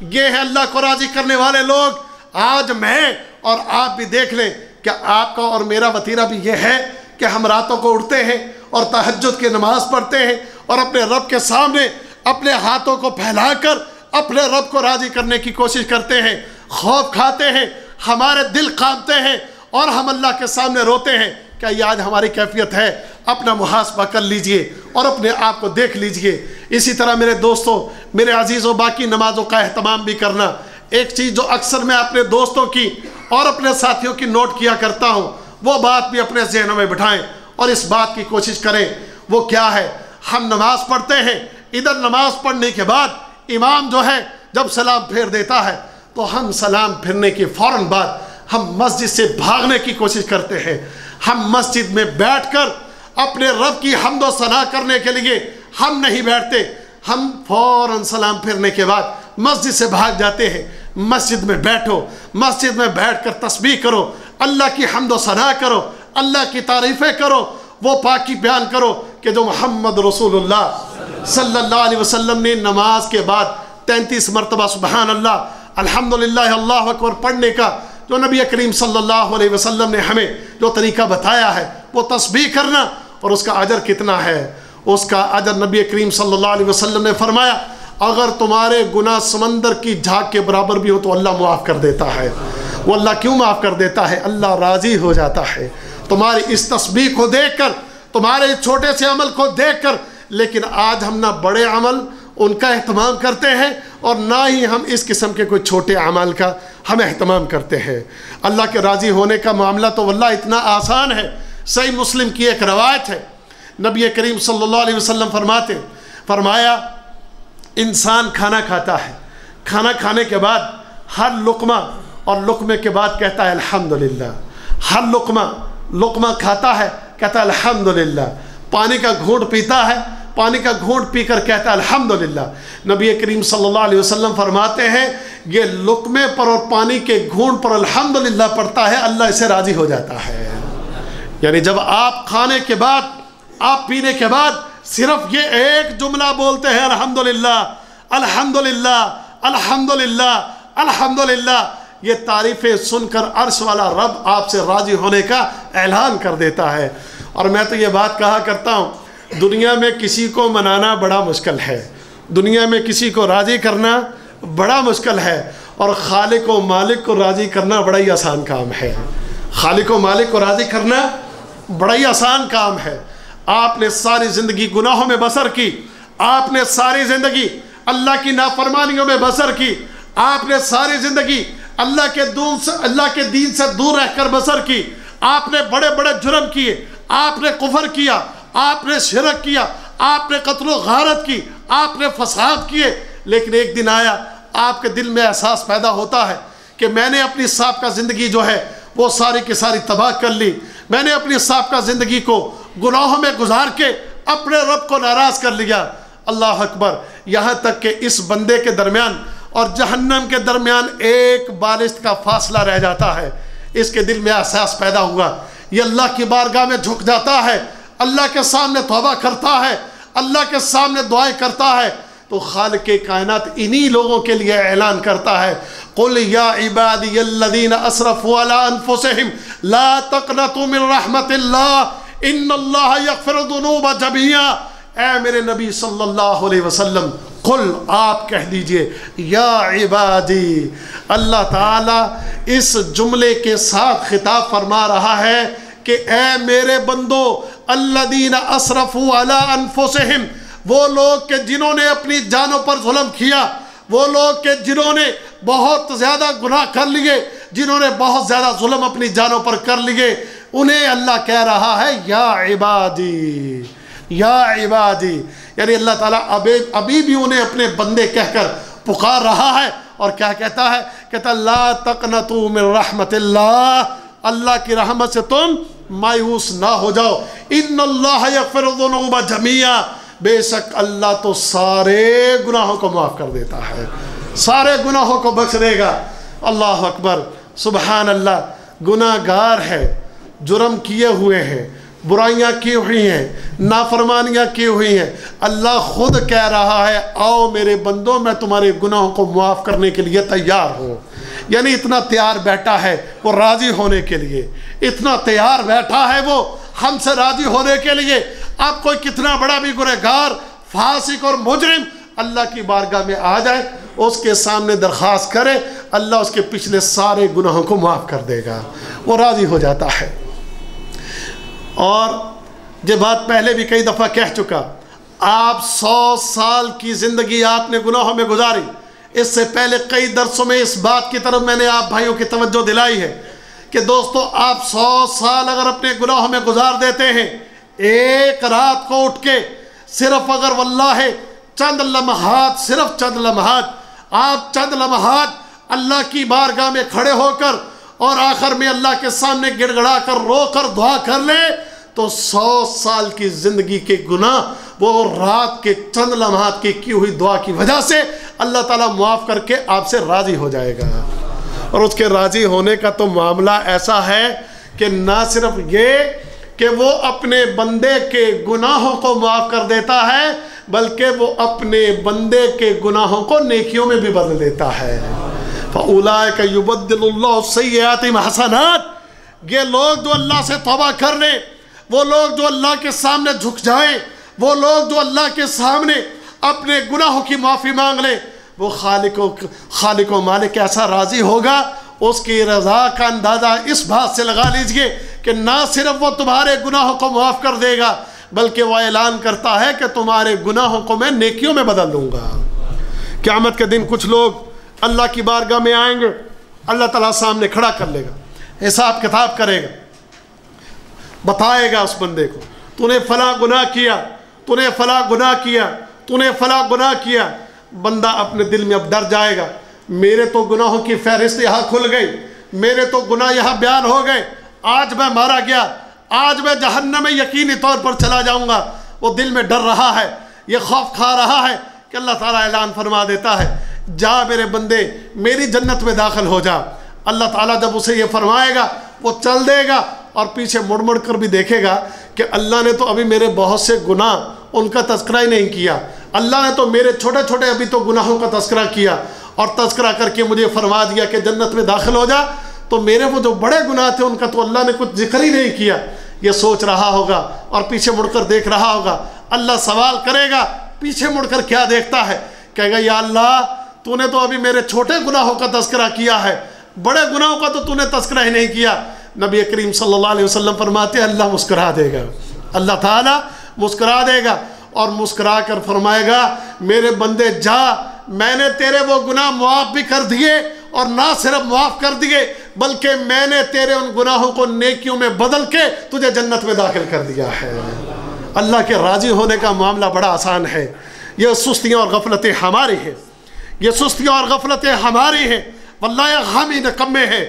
یہ ہے اللہ کو راضی کرنے والے لوگ۔ آج میں اور آپ بھی دیکھ لیں کہ آپ کا اور میرا وتیرہ بھی یہ ہے کہ ہم راتوں کو اٹھتے ہیں اور تہجد کی نماز پڑھتے ہیں اور اپنے رب کے سامنے اپنے ہاتھوں کو پھیلا کر اپنے رب کو راضی کرنے کی کوشش کرتے ہیں، خوف کھاتے ہیں، ہمارے دل کانپتے ہیں اور ہم اللہ کے سامنے روتے ہیں۔ کیا یہ آج ہماری کیفیت ہے؟ اپنا محاسبہ کر لیجئے اور اپنے آپ کو دیکھ لیجئے۔ اسی طرح میرے دوستوں، میرے عزیزوں، باقی نمازوں کا اہتمام بھی کرنا۔ ایک چیز جو اکثر میں اپنے دوستوں کی اور اپنے ساتھیوں کی نوٹ کیا کرتا ہوں، وہ بات بھی اپنے ذہنوں میں بٹھائیں اور اس بات کی کوشش کریں۔ وہ کیا ہے؟ ہم نماز پڑھتے ہیں، ادھر نماز پڑھنے کے بعد امام جو ہے جب سلام پھیر دیتا ہے تو ہم سلام پھرنے کے فوراً بعد ہم مسجد سے بھاگنے کی کوشش کرتے ہیں۔ ہم مسجد میں بیٹھ کر اپنے رب کی حمد و ثنا کرنے کے لیے ہم نہیں بیٹھتے، ہم فوراً سلام پھرنے کے بعد مسجد سے بھاگ جاتے ہیں۔ مسجد میں بیٹھو، مسجد میں بیٹھ کر تسبیح کرو، اللہ کی حمد و ثنا کرو، اللہ کی تعریفیں کرو، وہ پاکی بیان کرو کہ جو محمد رسول اللہ صلی اللہ علیہ وسلم نے نماز کے بعد 33 مرتبہ سبحان اللہ، الحمدللہ، اللہ اکبر پڑھنے کا جو نبی کریم صلی اللہ علیہ وسلم نے ہمیں جو طریقہ بتایا ہے، وہ تسبیح کرنا، اور اس کا اجر کتنا ہے؟ اس کا اجر نبی کریم صلی اللہ علیہ وسلم نے فرمایا اگر تمہارے گناہ سمندر کی جھاگ کے برابر بھی ہو تو اللہ معاف کر دیتا ہے۔ وہ اللہ کیوں معاف کر دیتا ہے؟ اللہ راضی ہو جاتا ہے تمہاری اس تسبیح کو دیکھ کر، تمہارے اس چھوٹے سے عمل کو دیکھ کر۔ لیکن آج ہم نہ بڑے عمل ان کا اہتمام کرتے ہیں اور نہ ہی ہم اس قسم کے کوئی چھوٹے اعمال کا ہم اہتمام کرتے ہیں۔ اللہ کے راضی ہونے کا معاملہ تو واللہ اتنا آسان ہے۔ صحیح مسلم کی ایک روایت ہے، نبی کریم صلی اللہ علیہ وسلم فرمایا انسان کھانا کھاتا ہے، کھانا کھانے کے بعد ہر لقمہ اور لقمے کے بعد کہتا ہے الحمدللہ، ہر لقمہ کھاتا ہے کہتا ہے الحمدللہ، پانی کا گھونٹ پیتا ہے، پانی کا گھونٹ پی کر کہتا ہے الحمدللہ۔ نبی کریم صلی اللہ علیہ وسلم فرماتے ہیں یہ لقمے پر اور پانی کے گھونٹ پر الحمدللہ پڑھتا ہے، اللہ اسے راضی ہو جاتا ہے۔ یعنی جب آپ کھانے کے بعد، آپ پینے کے بعد صرف یہ ایک جملہ بولتے ہیں الحمدللہ الحمدللہ الحمدللہ الحمدللہ، یہ تعریفیں سن کر عرش والا رب آپ سے راضی ہونے کا اعلان کر دیتا ہے۔ اور میں تو یہ بات کہا کرتا ہوں، دنیا میں کسی کو منانا بڑا مشکل ہے، دنیا میں کسی کو راضی کرنا بڑا مشکل ہے، اور خالق و مالک کو راضی کرنا بڑا ہی آسان کام ہے۔ خالق و مالک کو راضی کرنا بڑا ہی آسان کام ہے۔ آپ نے ساری زندگی گناہوں میں بسر کی، آپ نے ساری زندگی اللہ کی نافرمانیوں میں بسر کی، آپ نے ساری زندگی اللہ کے دین سے دور رہ کر بسر کی، آپ نے بڑے بڑے جرم کیے، آپ نے کفر کیا، آپ نے شرک کیا، آپ نے قتل و غارت کی، آپ نے فساد کیے، لیکن ایک دن آیا آپ کے دل میں احساس پیدا ہوتا ہے کہ میں نے اپنی سابقہ زندگی جو ہے وہ ساری کی ساری تباہ کر لی، میں نے اپنی سابقہ زندگی کو گناہوں میں گزار کے اپنے رب کو ناراض کر لیا۔ اللہ اکبر، یہاں تک کہ اس بندے کے درمیان اور جہنم کے درمیان ایک بالشت کا فاصلہ رہ جاتا ہے۔ اس کے دل میں احساس پیدا ہوا، یہ اللہ کی بارگاہ میں جھک جاتا ہے، اللہ کے سامنے توبہ کرتا ہے، اللہ کے سامنے دعائیں کرتا ہے، تو خالق کائنات انہی لوگوں کے لیے اعلان کرتا ہے، قُلْ يَا عِبَادِيَ الَّذِينَ أَسْرَفُوا عَلَىٰ أَنفُسِهِمْ لَا تَقْنَطُوا مِنْ رَحْمَةِ اللَّهِ إِنَّ اللَّهَ يَغْفِرُ الذُّنُوبَ جَمِيعًا۔ اے میرے نبی صلی اللہ علیہ وسلم، قل آپ کہہ دیجئے یا عبادی، اللہ تعالیٰ اس جملے کے ساتھ خطاب فرما رہا ہے کہ اے میرے بندو، الذین اسرفوا علی انفسہم، وہ لوگ کہ جنہوں نے اپنی جانوں پر ظلم کیا، وہ لوگ کہ جنہوں نے بہت زیادہ گناہ کر لیے، جنہوں نے بہت زیادہ ظلم اپنی جانوں پر کر لیے، انہیں اللہ کہہ رہا ہے یا عبادی، یا عبادی، یعنی اللہ تعالیٰ ابھی بھی انہیں اپنے بندے کہہ کر پکار رہا ہے، اور کیا کہتا ہے؟ کہتا لا تقنطوا من رحمت اللہ، اللہ کی رحمت سے تم مایوس نہ ہو جاؤ، ان اللہ یغفر الذنوب جميعا، بے شک اللہ تو سارے گناہوں کو معاف کر دیتا ہے، سارے گناہوں کو بخش دے گا۔ اللہ اکبر، سبحان اللہ، گناہ گار ہے، جرم کیے ہوئے ہیں، برائیاں کی ہوئی ہیں، نافرمانیاں کی ہوئی ہیں، اللہ خود کہہ رہا ہے آؤ میرے بندوں میں تمہارے گناہوں کو معاف کرنے کے لیے تیار ہوں، یعنی اتنا تیار بیٹھا ہے وہ راضی ہونے کے لیے، اتنا تیار بیٹھا ہے وہ ہم سے راضی ہونے کے لیے۔ آپ کوئی کتنا بڑا بھی گنہگار، فاسق اور مجرم اللہ کی بارگاہ میں آ جائے، اس کے سامنے درخواست کرے، اللہ اس کے پچھلے سارے گناہوں کو معاف کر دے گا، وہ راضی ہو جاتا ہے۔ اور یہ بات پہلے بھی کئی دفعہ کہہ چکا، آپ 100 سال کی زندگی آپ نے گناہوں میں گزاری، اس سے پہلے کئی درسوں میں اس بات کی طرف میں نے آپ بھائیوں کی توجہ دلائی ہے کہ دوستو آپ 100 سال اگر اپنے گناہوں میں گزار دیتے ہیں، ایک رات کو اٹھ کے صرف اگر واللہ چند لمحات، صرف چند لمحات، آپ چند لمحات اللہ کی بارگاہ میں کھڑے ہو کر اور آخر میں اللہ کے سامنے گڑ گڑا کر رو کر دعا کر لیں، تو 100 سال کی زندگی کے گناہ وہ رات کے چند لمحات کی ہوئی دعا کی وجہ سے اللہ تعالیٰ معاف کر کے آپ سے راضی ہو جائے گا۔ اور اس کے راضی ہونے کا تو معاملہ ایسا ہے کہ نہ صرف یہ کہ وہ اپنے بندے کے گناہوں کو معاف کر دیتا ہے، بلکہ وہ اپنے بندے کے گناہوں کو نیکیوں میں بھی بدل دیتا ہے۔ فَأُولَئِكَ يُبَدِّلُ اللَّهُ السَّيِّئَاتِ حَسَنَاتٍ، یہ لوگ جو اللہ سے توبہ کر لیں، وہ لوگ جو اللہ کے سامنے جھک جائیں، وہ لوگ جو اللہ کے سامنے اپنے گناہوں کی معافی مانگ لیں، وہ خالق و مالک ایسا راضی ہوگا، اس کی رضا کا اندازہ اس بات سے لگا لیجئے کہ نہ صرف وہ تمہارے گناہوں کو معاف کر دے گا، بلکہ وہ اعلان کرتا ہے کہ تمہارے گناہوں کو میں نیکیوں میں بدل دوں گا۔ قیامت کے دن کچھ لوگ اللہ کی بارگاہ میں آئیں گے، اللہ تعالیٰ سامنے کھڑا کر لے گا، حساب کتاب کرے گا، بتائے گا اس بندے کو تو نے فلاں گناہ کیا، تو نے فلاں گناہ کیا، تو نے فلاں گناہ کیا۔ بندہ اپنے دل میں اب ڈر جائے گا، میرے تو گناہوں کی فہرست یہاں کھل گئی، میرے تو گناہ یہاں بیان ہو گئے، آج میں مارا گیا، آج میں جہنم میں یقینی طور پر چلا جاؤں گا۔ وہ دل میں ڈر رہا ہے، یہ خوف کھا رہا ہے کہ اللہ تعالیٰ اعلان فرما دیتا ہے جا میرے بندے میری جنت میں داخل ہو جا۔ اللہ تعالیٰ جب اسے یہ فرمائے گا وہ چل دے گا اور پیچھے مڑ مڑ کر بھی دیکھے گا کہ اللہ نے تو ابھی میرے بہت سے گناہ ان کا تذکرہ ہی نہیں کیا، اللہ نے تو میرے چھوٹے چھوٹے ابھی تو گناہوں کا تذکرہ کیا اور تذکرہ کر کے مجھے فرما دیا کہ جنت میں داخل ہو جا، تو میرے وہ جو بڑے گناہ تھے ان کا تو اللہ نے کچھ ذکر ہی نہیں کیا۔ یہ سوچ رہا ہوگا اور پیچھے مڑ کر دیکھ رہا ہوگا، اللہ سوال کرے گا، پیچھے مڑ کر کیا دیکھتا ہے؟ کہے گا یا اللہ تو نے تو ابھی میرے چھوٹے گناہوں کا تذکرہ کیا ہے، بڑے گناہوں کا تو نے تذکرہ ہی نہیں کیا۔ نبی کریم صلی اللہ علیہ وسلم فرماتے ہیں اللہ مسکرا دے گا، اللہ تعالیٰ مسکرا دے گا اور مسکرا کر فرمائے گا میرے بندے جا، میں نے تیرے وہ گناہ معاف بھی کر دیے، اور نہ صرف معاف کر دیے بلکہ میں نے تیرے ان گناہوں کو نیکیوں میں بدل کے تجھے جنت میں داخل کر دیا ہے۔ اللہ کے راضی ہونے کا معاملہ بڑا آسان ہے۔ یہ سستیاں اور غفلتیں ہماری ہیں، یہ سستیاں اور غفلتیں ہماری ہیں۔ واللہ ہم ہی نکمے ہیں،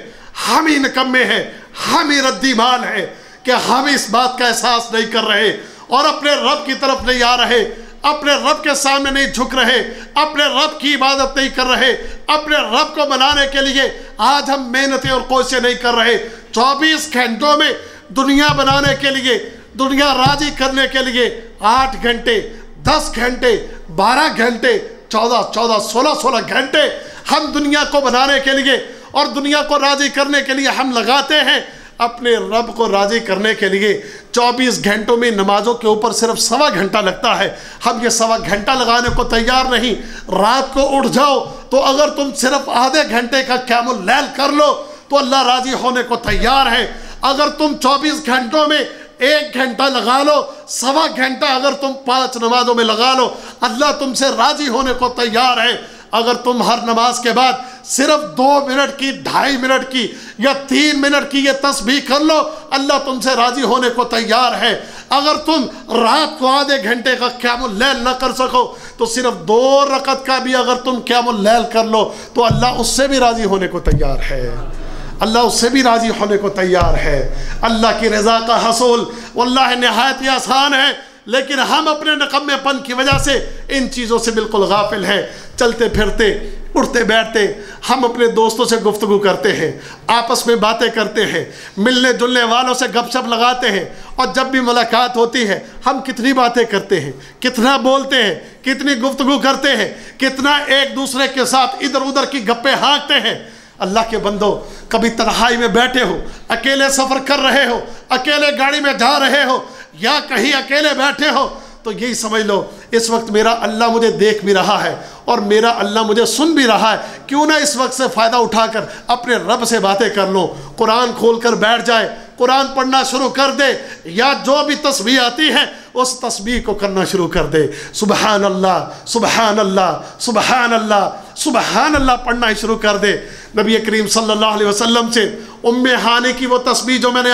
ہم ہی نکمے ہیں، ہم ہی ردی مال ہیں کہ ہم اس بات کا احساس نہیں کر رہے اور اپنے رب کی طرف نہیں آ رہے، اپنے رب کے سامنے نہیں جھک رہے، اپنے رب کی عبادت نہیں کر رہے، اپنے رب کو منانے کے لیے آج ہم محنتیں اور کوششیں نہیں کر رہے۔ 24 گھنٹوں میں دنیا بنانے کے لیے، دنیا راضی کرنے کے لیے 8 گھنٹے، 10 گھنٹے، 12 گھنٹے، 14 16 گھنٹے ہم دنیا کو بنانے کے لیے اور دنیا کو راضی کرنے کے لیے ہم لگاتے ہیں۔ اپنے رب کو راضی کرنے کے لیے 24 گھنٹوں میں نمازوں کے اوپر صرف 1.25 گھنٹہ لگتا ہے، ہم یہ 1.25 گھنٹہ لگانے کو تیار نہیں۔ رات کو اٹھ جاؤ تو اگر تم صرف آدھے گھنٹے کا قیام اللیل کر لو تو اللہ راضی ہونے کو تیار ہے۔ اگر تم 24 گھنٹوں میں 1 گھنٹہ لگا لو، 1.25 گھنٹہ اگر تم 5 نمازوں میں لگا لو، اللہ تم سے راضی ہونے کو تیار ہے۔ اگر تم ہر نماز کے بعد صرف 2 منٹ کی، 2.5 منٹ کی یا 3 منٹ کی یہ تسبیح کر لو، اللہ تم سے راضی ہونے کو تیار ہے۔ اگر تم رات کو آدھے گھنٹے کا قیام اللیل نہ کر سکو تو صرف 2 رکعت کا بھی اگر تم قیام اللیل کر لو تو اللہ اس سے بھی راضی ہونے کو تیار ہے، اللہ اس سے بھی راضی ہونے کو تیار ہے۔ اللہ کی رضا کا حصول واللہ نہایت ہی آسان ہے، لیکن ہم اپنے نکمے پن کی وجہ سے ان چیزوں سے بالکل غافل ہیں۔ چلتے پھرتے، اٹھتے بیٹھتے ہم اپنے دوستوں سے گفتگو کرتے ہیں، آپس میں باتیں کرتے ہیں، ملنے جلنے والوں سے گپ شپ لگاتے ہیں، اور جب بھی ملاقات ہوتی ہے ہم کتنی باتیں کرتے ہیں، کتنا بولتے ہیں، کتنی گفتگو کرتے ہیں، کتنا ایک دوسرے کے ساتھ ادھر ادھر کی گپیں ہانکتے ہیں۔ اللہ کے بندو، کبھی تنہائی میں بیٹھے ہو، اکیلے سفر کر رہے ہو، اکیلے گاڑی میں جا رہے ہو یا کہیں اکیلے بیٹھے ہو تو یہی سمجھ لو اس وقت میرا اللہ مجھے دیکھ بھی رہا ہے اور میرا اللہ مجھے سن بھی رہا ہے۔ کیوں نہ اس وقت سے فائدہ اٹھا کر اپنے رب سے باتیں کر لو، قرآن کھول کر بیٹھ جائے، قرآن پڑھنا شروع کر دے، یا جو بھی تسبیح آتی ہے اس تسبیح کو کرنا شروع کر دے۔ سبحان اللہ، سبحان اللہ، سبحان اللہ، سبحان اللہ پڑھنا ہی شروع کر دے۔ نبی کریم صلی اللہ علیہ وسلم سے ام ہانی کی وہ تسبیح جو میں نے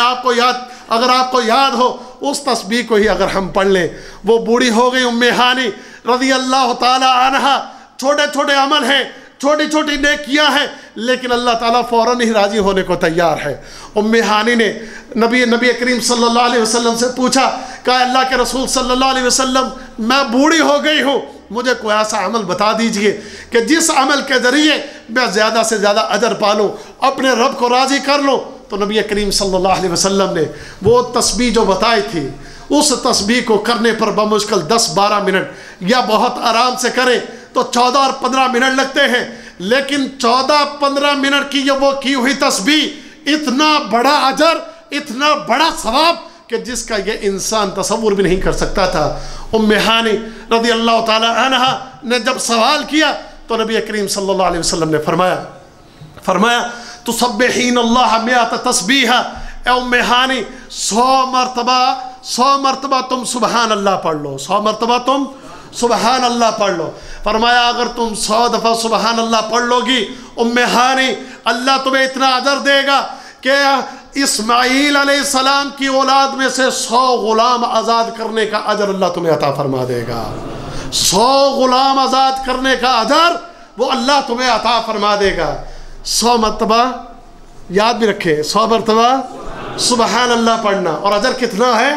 اگر آپ کو یاد ہو، اس تسبیح کو ہی اگر ہم پڑھ لیں۔ وہ بوڑھی ہو گئی ام ہانی رضی اللہ تعالی عنہا، چھوٹے چھوٹے عمل ہیں، چھوٹی چھوٹی نیکیاں ہیں، لیکن اللہ تعالیٰ فوراً ہی راضی ہونے کو تیار ہے۔ ام ہانی نے نبی کریم صلی اللہ علیہ وسلم سے پوچھا کہ اللہ کے رسول صلی اللہ علیہ وسلم، میں بوڑھی ہو گئی ہوں، مجھے کوئی ایسا عمل بتا دیجئے کہ جس عمل کے ذریعے میں زیادہ سے زیادہ اجر پالوں، اپنے رب کو راضی کر لوں۔ تو نبی کریم صلی اللہ علیہ وسلم نے وہ تسبیح جو بتائی تھی، اس تسبیح کو کرنے پر بمشکل 10-12 منٹ یا بہت آرام سے کریں تو 14 اور 15 منٹ لگتے ہیں، لیکن 14-15 منٹ کی یہ وہ کی ہوئی تسبیح اتنا بڑا اجر، اتنا بڑا ثواب کہ جس کا یہ انسان تصور بھی نہیں کر سکتا تھا۔ ام ہانی رضی اللہ تعالی عنہا نے جب سوال کیا تو نبی کریم صلی اللہ علیہ وسلم نے فرمایا تسبحین اللہ 100 تسبیح، اے ام ہانی 100 مرتبہ تم سبحان اللہ پڑھ لو، 100 مرتبہ تم سبحان اللہ پڑھ لو۔ فرمایا اگر تم 100 دفعہ سبحان اللہ پڑھ لو گی ام ہانی، اللہ تمہیں اتنا اجر دے گا کہ اسماعیل علیہ السلام کی اولاد میں سے 100 غلام آزاد کرنے کا اجر اللہ تمہیں عطا فرما دے گا۔ 100 غلام آزاد کرنے کا اجر وہ اللہ تمہیں عطا فرما دے گا۔ 100 مرتبہ یاد بھی رکھے، 100 مرتبہ سبحان اللہ پڑھنا، اور اجر کتنا ہے؟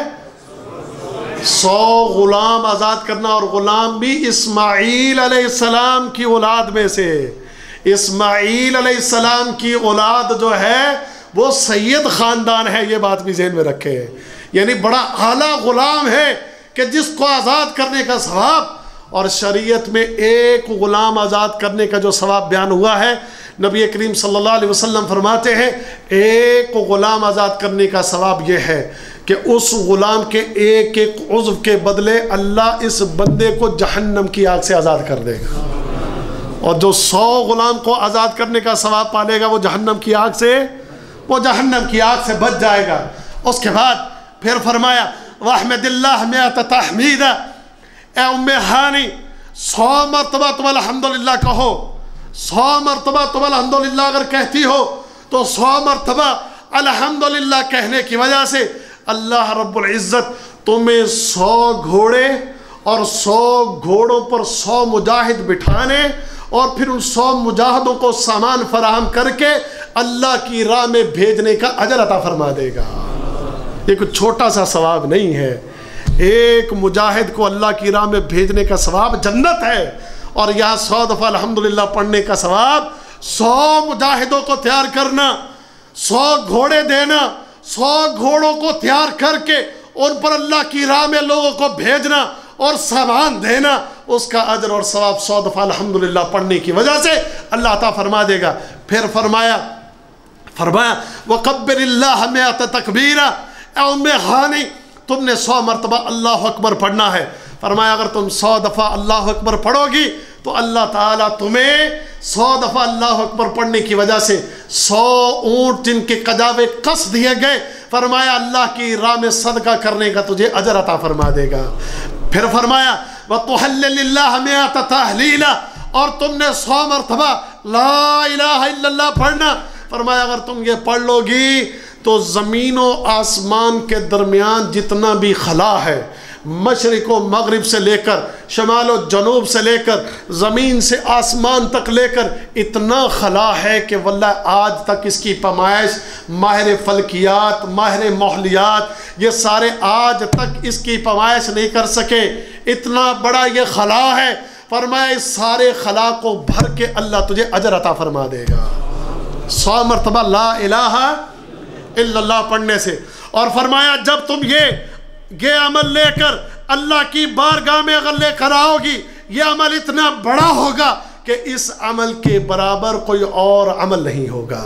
100 غلام آزاد کرنا، اور غلام بھی اسماعیل علیہ السلام کی اولاد میں سے۔ اسماعیل علیہ السلام کی اولاد جو ہے وہ سید خاندان ہے، یہ بات بھی ذہن میں رکھے، یعنی بڑا اعلیٰ غلام ہے کہ جس کو آزاد کرنے کا ثواب، اور شریعت میں ایک غلام آزاد کرنے کا جو ثواب بیان ہوا ہے، نبی کریم صلی اللہ علیہ وسلم فرماتے ہیں ایک غلام آزاد کرنے کا ثواب یہ ہے کہ اس غلام کے ایک ایک عضو کے بدلے اللہ اس بندے کو جہنم کی آگ سے آزاد کر دے گا، اور جو 100 غلام کو آزاد کرنے کا ثواب پالے گا وہ جہنم کی آگ سے بچ جائے گا۔ اس کے بعد پھر فرمایا وَاحْمِدِ اللَّهَ 100 تحمیدًا، اے ام ہانی 100 مرتبہ تم الحمدللہ کہو۔ 100 مرتبہ تم الحمدللہ اگر کہتی ہو تو 100 مرتبہ الحمدللہ کہنے کی وجہ سے اللہ رب العزت تمہیں 100 گھوڑے اور 100 گھوڑوں پر 100 مجاہد بٹھانے اور پھر ان 100 مجاہدوں کو سامان فراہم کر کے اللہ کی راہ میں بھیجنے کا اجر عطا فرما دے گا۔ یہ کوئی چھوٹا سا ثواب نہیں ہے، ایک مجاہد کو اللہ کی راہ میں بھیجنے کا ثواب جنت ہے، اور یہاں 100 دفعہ الحمدللہ پڑھنے کا ثواب 100 مجاہدوں کو تیار کرنا، 100 گھوڑے دینا، 100 گھوڑوں کو تیار کر کے ان پر اللہ کی راہ میں لوگوں کو بھیجنا اور سامان دینا، اس کا اجر اور ثواب 100 دفعہ الحمدللہ پڑھنے کی وجہ سے اللہ عطا فرما دے گا۔ پھر فرمایا وَقَبِّرِ اللَّهَ مِئَةَ تَكْبِيرًا، اے ام ہانی تم نے 100 مرتبہ اللہ اکبر پڑھنا ہے۔ فرمایا اگر تم 100 دفعہ اللہ اکبر پڑھو گی تو اللہ تعالیٰ تمہیں 100 دفعہ اللہ اکبر پڑھنے کی وجہ سے 100 اونٹ جن کے قجاوے قص دیے گئے، فرمایا اللہ کی راہ میں صدقہ کرنے کا تجھے اجر عطا فرما دے گا۔ پھر فرمایا وَتُحَلِّلِ اللَّهَ مِئَةَ تَحْلِيلًا، اور تم نے 100 مرتبہ لا الہ الا اللہ پڑھنا۔ فرمایا اگر تم یہ پڑھ لو گی تو زمین و آسمان کے درمیان جتنا بھی خلا ہے، مشرق و مغرب سے لے کر شمال و جنوب سے لے کر زمین سے آسمان تک لے کر اتنا خلا ہے کہ واللہ آج تک اس کی پیمائش ماہر فلکیات، ماہر ماحولیات، یہ سارے آج تک اس کی پیمائش نہیں کر سکے، اتنا بڑا یہ خلا ہے۔ فرمایا اس سارے خلا کو بھر کے اللہ تجھے اجر عطا فرما دے گا 100 مرتبہ لا الہ الا اللہ پڑھنے سے۔ اور فرمایا جب تم یہ عمل لے کر اللہ کی بارگاہ میں اگر لے کر آؤ گی، یہ عمل اتنا بڑا ہوگا کہ اس عمل کے برابر کوئی اور عمل نہیں ہوگا۔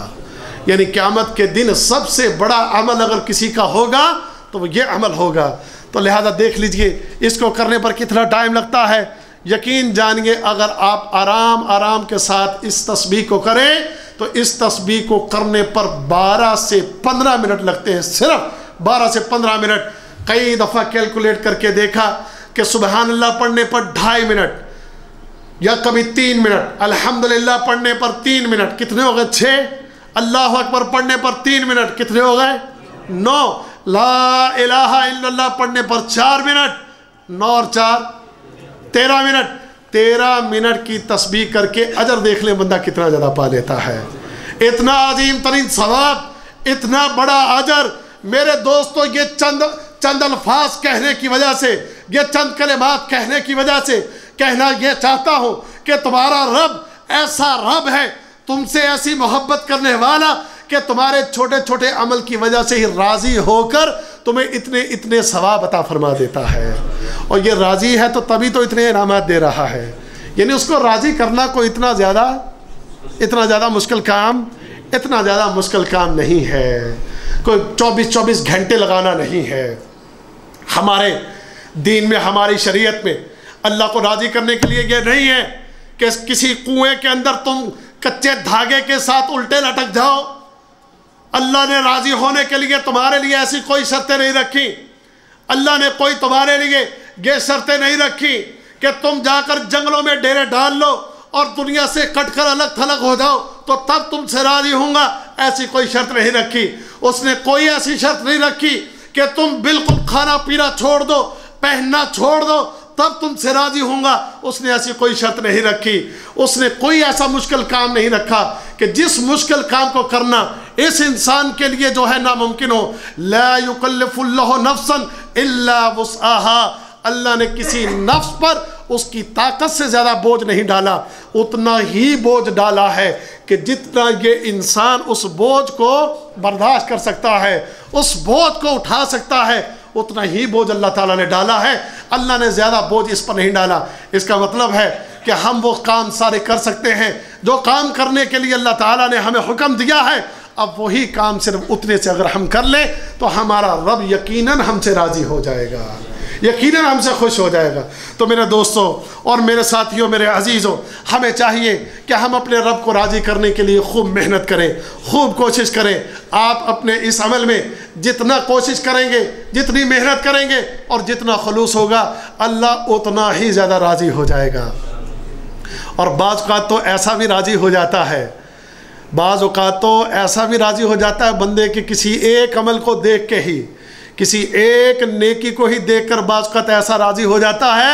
یعنی قیامت کے دن سب سے بڑا عمل اگر کسی کا ہوگا تو وہ یہ عمل ہوگا۔ تو لہذا دیکھ لیجئے اس کو کرنے پر کتنا ٹائم لگتا ہے۔ یقین جانیے اگر آپ آرام کے ساتھ اس تسبیح کو کریں تو اس تسبیح کو کرنے پر 12 سے 15 منٹ لگتے ہیں، صرف 12 سے 15 منٹ۔ کئی دفعہ کیلکولیٹ کر کے دیکھا کہ سبحان اللہ پڑھنے پر 2.5 منٹ یا کبھی 3 منٹ، الحمدللہ پڑھنے پر 3 منٹ، کتنے ہو گئے 6، اللہ اکبر پڑھنے پر 3 منٹ، کتنے ہو گئے 9، لا الہ الا اللہ پڑھنے پر 4 منٹ، 9 اور 4 13 منٹ۔ 13 منٹ کی تسبیح کر کے اجر دیکھ لیں بندہ کتنا زیادہ پا لیتا ہے، اتنا عظیم ترین ثواب، اتنا بڑا اجر۔ میرے دوستو یہ چند الفاظ کہنے کی وجہ سے، یہ چند کلمات کہنے کی وجہ سے کہنا یہ چاہتا ہوں کہ تمہارا رب ایسا رب ہے، تم سے ایسی محبت کرنے والا کہ تمہارے چھوٹے چھوٹے عمل کی وجہ سے ہی راضی ہو کر تمہیں اتنے ثواب عطا فرما دیتا ہے۔ اور یہ راضی ہے تو تبھی تو اتنے انعامات دے رہا ہے۔ یعنی اس کو راضی کرنا کوئی اتنا زیادہ مشکل کام نہیں ہے، کوئی 24 گھنٹے لگانا نہیں ہے۔ ہمارے دین میں، ہماری شریعت میں اللہ کو راضی کرنے کے لیے یہ نہیں ہے کہ کسی کنویں کے اندر تم کچے دھاگے کے ساتھ الٹے لٹک جاؤ۔ اللہ نے راضی ہونے کے لیے تمہارے لیے ایسی کوئی شرطیں نہیں رکھی۔ اللہ نے کوئی تمہارے لیے یہ شرطیں نہیں رکھی کہ تم جا کر جنگلوں میں ڈیرے ڈال لو اور دنیا سے کٹ کر الگ تھلگ ہو جاؤ تو تب تم سے راضی ہوں گا، ایسی کوئی شرط نہیں رکھی۔ اس نے کوئی ایسی شرط نہیں رکھی کہ تم بالکل کھانا پینا چھوڑ دو، پہننا چھوڑ دو تب تم سے راضی ہوں گا، اس نے ایسی کوئی شرط نہیں رکھی۔ اس نے کوئی ایسا مشکل کام نہیں رکھا کہ جس مشکل کام کو کرنا اس انسان کے لیے جو ہے ناممکن ہو۔ لا یکلف اللہ نفسا الا وسعها، اللہ نے کسی نفس پر اس کی طاقت سے زیادہ بوجھ نہیں ڈالا، اتنا ہی بوجھ ڈالا ہے کہ جتنا یہ انسان اس بوجھ کو برداشت کر سکتا ہے، اس بوجھ کو اٹھا سکتا ہے، اتنا ہی بوجھ اللہ تعالیٰ نے ڈالا ہے۔ اللہ نے زیادہ بوجھ اس پر نہیں ڈالا۔ اس کا مطلب ہے کہ ہم وہ کام سارے کر سکتے ہیں جو کام کرنے کے لیے اللہ تعالیٰ نے ہمیں حکم دیا ہے۔ اب وہی کام صرف اتنے سے اگر ہم کر لیں تو ہمارا رب یقیناً ہم سے راضی ہو جائے گا، یقیناً ہم سے خوش ہو جائے گا۔ تو میرے دوستوں اور میرے ساتھیوں، میرے عزیزوں، ہمیں چاہیے کہ ہم اپنے رب کو راضی کرنے کے لیے خوب محنت کریں، خوب کوشش کریں۔ آپ اپنے اس عمل میں جتنا کوشش کریں گے، جتنی محنت کریں گے اور جتنا خلوص ہوگا، اللہ اتنا ہی زیادہ راضی ہو جائے گا۔ اور بعض اوقات تو ایسا بھی راضی ہو جاتا ہے، بعض اوقات تو ایسا بھی راضی ہو جاتا ہے بندے کہ کسی ایک عمل کو دیکھ کے ہی، کسی ایک نیکی کو ہی دیکھ کر بعض اوقات ایسا راضی ہو جاتا ہے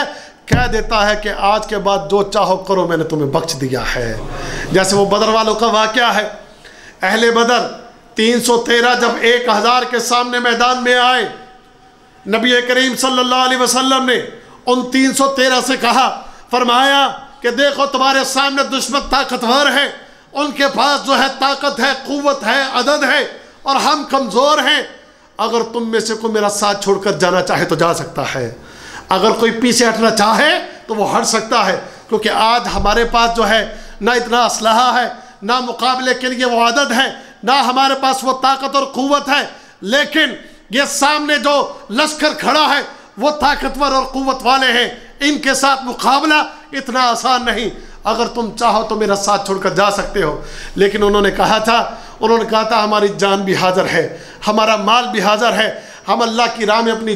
کہہ دیتا ہے کہ آج کے بعد جو چاہو کرو، میں نے تمہیں بخش دیا ہے۔ جیسے وہ بدر والوں کا واقعہ ہے، اہل بدر 313 جب 1000 کے سامنے میدان میں آئے، نبی کریم صلی اللہ علیہ وسلم نے ان 313 سے کہا، فرمایا کہ دیکھو تمہارے سامنے دشمن طاقتور ہے، ان کے پاس جو ہے طاقت ہے، قوت ہے، عدد ہے، اور ہم کمزور ہیں۔ اگر تم میں سے کوئی میرا ساتھ چھوڑ کر جانا چاہے تو جا سکتا ہے، اگر کوئی پیچھے ہٹنا چاہے تو وہ ہٹ سکتا ہے، کیونکہ آج ہمارے پاس جو ہے نہ اتنا اسلحہ ہے، نہ مقابلے کے لیے وہ عدد ہے، نہ ہمارے پاس وہ طاقت اور قوت ہے، لیکن یہ سامنے جو لشکر کھڑا ہے وہ طاقتور اور قوت والے ہیں، ان کے ساتھ مقابلہ اتنا آسان نہیں، اگر تم چاہو تو میرا ساتھ چھوڑ کر جا سکتے ہو۔ لیکن انہوں نے کہا تھا ہماری جان بھی حاضر ہے، ہمارا مال بھی حاضر ہے، ہم اللہ کی راہ میں اپنی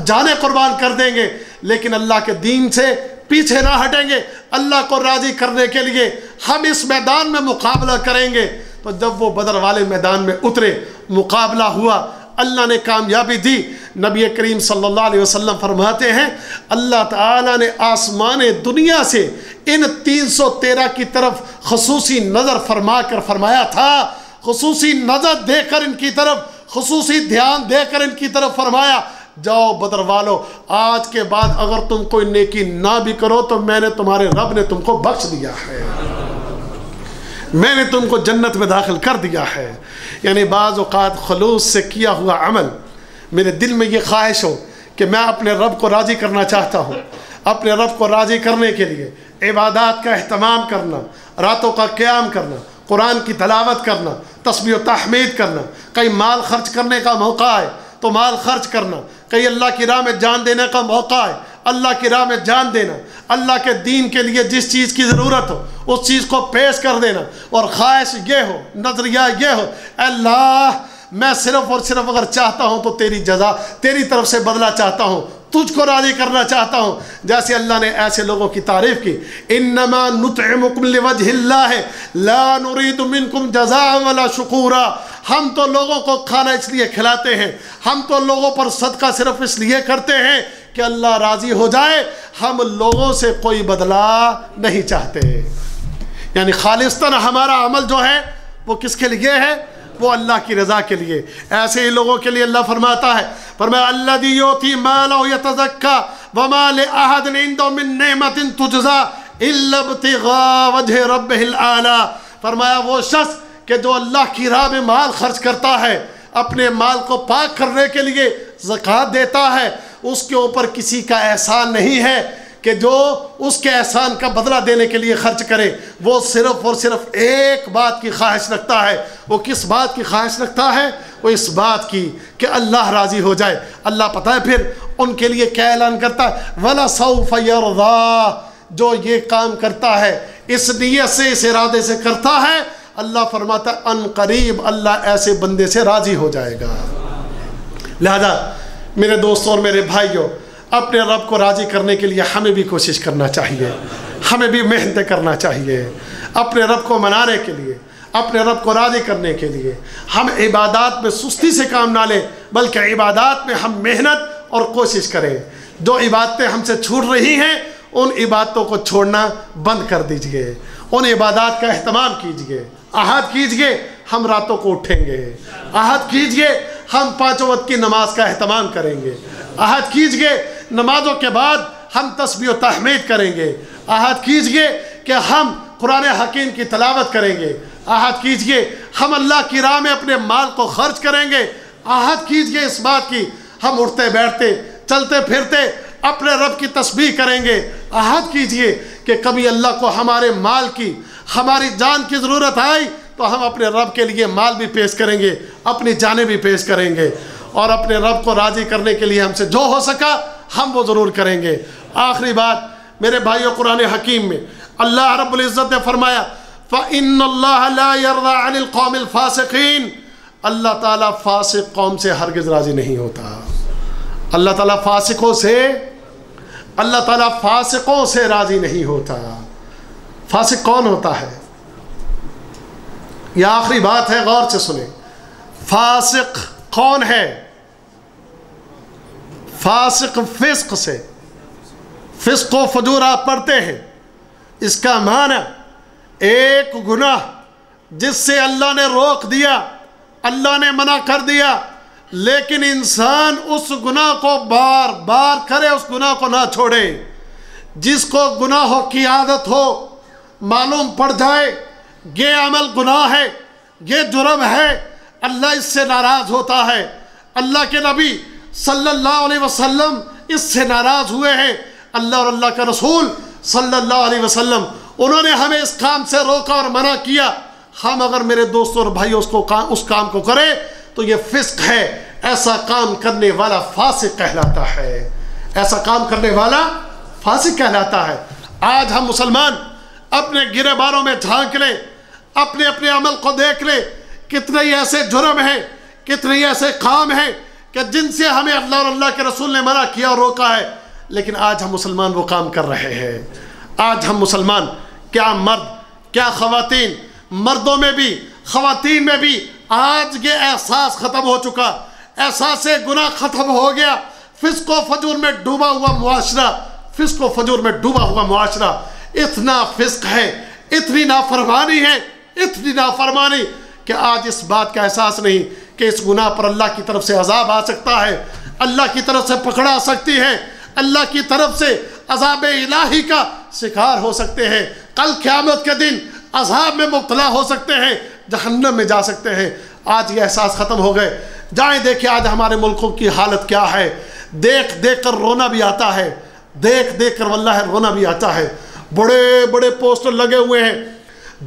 جانیں قربان کر دیں گے، لیکن اللہ کے دین سے پیچھے نہ ہٹیں گے، اللہ کو راضی کرنے کے لیے ہم اس میدان میں مقابلہ کریں گے۔ تو جب وہ بدر والے میدان میں اترے، مقابلہ ہوا، اللہ نے کامیابی دی۔ نبی کریم صلی اللہ علیہ وسلم فرماتے ہیں اللہ تعالیٰ نے آسمان دنیا سے ان 313 کی طرف خصوصی نظر فرما کر فرمایا تھا، خصوصی نظر دے کر ان کی طرف، خصوصی دھیان دے کر ان کی طرف فرمایا، جاؤ بدر والو، آج کے بعد اگر تم کوئی نیکی نہ بھی کرو تو میں نے تمہارے رب نے تم کو بخش دیا ہے، میں نے تم کو جنت میں داخل کر دیا ہے۔ یعنی بعض اوقات خلوص سے کیا ہوا عمل، میرے دل میں یہ خواہش ہو کہ میں اپنے رب کو راضی کرنا چاہتا ہوں، اپنے رب کو راضی کرنے کے لیے عبادات کا اہتمام کرنا، راتوں کا قیام کرنا، قرآن کی تلاوت کرنا، تسبیح و تحمید کرنا، کہیں مال خرچ کرنے کا موقع ہے تو مال خرچ کرنا، کہیں اللہ کی راہ میں جان دینے کا موقع ہے، اللہ کی راہ میں جان دینا، اللہ کے دین کے لیے جس چیز کی ضرورت ہو اس چیز کو پیش کر دینا، اور خواہش یہ ہو، نظریہ یہ ہو، اللہ میں صرف اور صرف اگر چاہتا ہوں تو تیری جزا، تیری طرف سے بدلہ چاہتا ہوں، تجھ کو راضی کرنا چاہتا ہوں۔ جیسے اللہ نے ایسے لوگوں کی تعریف کی، انما نطعمکم لوجہ اللہ لا نرید منکم جزاء ولا شکورا، ہم تو لوگوں کو کھانا اس لیے کھلاتے ہیں، ہم تو لوگوں پر صدقہ صرف اس لیے کرتے ہیں کہ اللہ راضی ہو جائے، ہم لوگوں سے کوئی بدلہ نہیں چاہتے۔ یعنی خالصتاً ہمارا عمل جو ہے وہ کس کے لیے ہے؟ وہ اللہ کی رضا کے لیے۔ ایسے ہی لوگوں کے لیے اللہ فرماتا ہے، فرمایا الذی یؤتی مالہ یتزکی وما لأحد عنده من نعمت تجزی الا ابتغاء وجہ ربہ الاعلی، فرمایا وہ شخص کہ جو اللہ کی راہ میں مال خرچ کرتا ہے، اپنے مال کو پاک کرنے کے لیے زکوٰۃ دیتا ہے، اس کے اوپر کسی کا احسان نہیں ہے کہ جو اس کے احسان کا بدلہ دینے کے لیے خرچ کرے، وہ صرف اور صرف ایک بات کی خواہش رکھتا ہے۔ وہ کس بات کی خواہش رکھتا ہے؟ وہ اس بات کی کہ اللہ راضی ہو جائے۔ اللہ پتہ ہے پھر ان کے لیے کیا اعلان کرتا ہے؟ وَلَسَوْفَ يَرْضَىٰ، جو یہ کام کرتا ہے اس نیت سے، اس ارادے سے کرتا ہے، اللہ فرماتا ہے ان قریب اللہ ایسے بندے سے راضی ہو جائے گا۔ لہذا میرے دوستوں اور میرے بھائیوں، اپنے رب کو راضی کرنے کے لیے ہمیں بھی کوشش کرنا چاہیے، ہمیں بھی محنتیں کرنا چاہیے، اپنے رب کو منانے کے لیے، اپنے رب کو راضی کرنے کے لیے۔ ہم عبادات میں سستی سے کام نہ لیں، بلکہ عبادات میں ہم محنت اور کوشش کریں۔ جو عبادتیں ہم سے چھوٹ رہی ہیں ان عبادتوں کو چھوڑنا بند کر دیجئے، ان عبادات کا اہتمام کیجئے۔ عہد کیجئے ہم راتوں کو اٹھیں گے، عہد کیجئے ہم 5 وقت کی نماز کا اہتمام کریں گے، عہد کیجئے نمازوں کے بعد ہم تسبیح و تحمید کریں گے، عہد کیجئے کہ ہم قرآن حکیم کی تلاوت کریں گے، عہد کیجئے ہم اللہ کی راہ میں اپنے مال کو خرچ کریں گے، عہد کیجئے اس بات کی ہم اٹھتے بیٹھتے چلتے پھرتے اپنے رب کی تسبیح کریں گے، عہد کیجئے کہ کبھی اللہ کو ہمارے مال کی، ہماری جان کی ضرورت آئی تو ہم اپنے رب کے لیے مال بھی پیش کریں گے، اپنی جانیں بھی پیش کریں گے، اور اپنے رب کو راضی کرنے کے لیے ہم سے جو ہو سکا ہم وہ ضرور کریں گے۔ آخری بات میرے بھائیو، قرآن حکیم میں اللہ رب العزت نے فرمایا فَإِنَّ اللَّهَ لَا يَرْضَىٰ عَنِ الْقَوْمِ الْفَاسِقِينَ، اللہ تعالیٰ فاسق قوم سے ہرگز راضی نہیں ہوتا۔ اللہ تعالیٰ فاسقوں سے راضی نہیں ہوتا۔ فاسق کون ہوتا ہے؟ یہ آخری بات ہے، غور سے سنیں۔ فاسق کون ہے؟ فاسق فسق سے، فسق و فجور آپ پڑھتے ہیں، اس کا معنی ایک گناہ جس سے اللہ نے روک دیا، اللہ نے منع کر دیا، لیکن انسان اس گناہ کو بار بار کرے، اس گناہ کو نہ چھوڑے۔ جس کو گناہوں کی عادت ہو، معلوم پڑ جائے یہ عمل گناہ ہے، یہ جرم ہے، اللہ اس سے ناراض ہوتا ہے۔ اللہ کے نبی صلی اللہ علیہ وسلم اس سے ناراض ہوئے ہیں، اللہ اور اللہ کا رسول صلی اللہ علیہ وسلم انہوں نے ہمیں اس کام سے روکا اور منع کیا۔ ہم اگر میرے دوستوں اور بھائیوں اس کام کو کرے تو یہ فسق ہے، ایسا کام کرنے والا فاسق کہلاتا ہے، ایسا کام کرنے والا فاسق کہلاتا ہے۔ آج ہم مسلمان اپنے گرے باروں میں جھانک لیں، اپنے اپنے عمل کو دیکھ لیں، کتنے ایسے جرم ہیں، کتنے ایسے کام ہیں کہ جن سے ہمیں اللہ اور اللہ کے رسول نے منع کیا اور روکا ہے، لیکن آج ہم مسلمان وہ کام کر رہے ہیں۔ آج ہم مسلمان، کیا مرد کیا خواتین، مردوں میں بھی خواتین میں بھی آج یہ احساس ختم ہو چکا، احساس گناہ ختم ہو گیا۔ فسق و فجور میں ڈوبا ہوا معاشرہ، فسق و فجور میں ڈوبا ہوا معاشرہ، اتنا فسق ہے، اتنی نافرمانی ہے، اتنی نافرمانی کہ آج اس بات کا احساس نہیں کہ اس گناہ پر اللہ کی طرف سے عذاب آ سکتا ہے، اللہ کی طرف سے پکڑا سکتی ہے، اللہ کی طرف سے عذاب الہی کا شکار ہو سکتے ہیں، کل قیامت کے دن عذاب میں مبتلا ہو سکتے ہیں، جہنم میں جا سکتے ہیں۔ آج یہ احساس ختم ہو گئے۔ جائیں دیکھیں آج ہمارے ملکوں کی حالت کیا ہے، دیکھ دیکھ کر رونا بھی آتا ہے، دیکھ دیکھ کر واللہ رونا بھی آتا ہے۔ بڑے بڑے پوسٹر لگے ہوئے ہیں،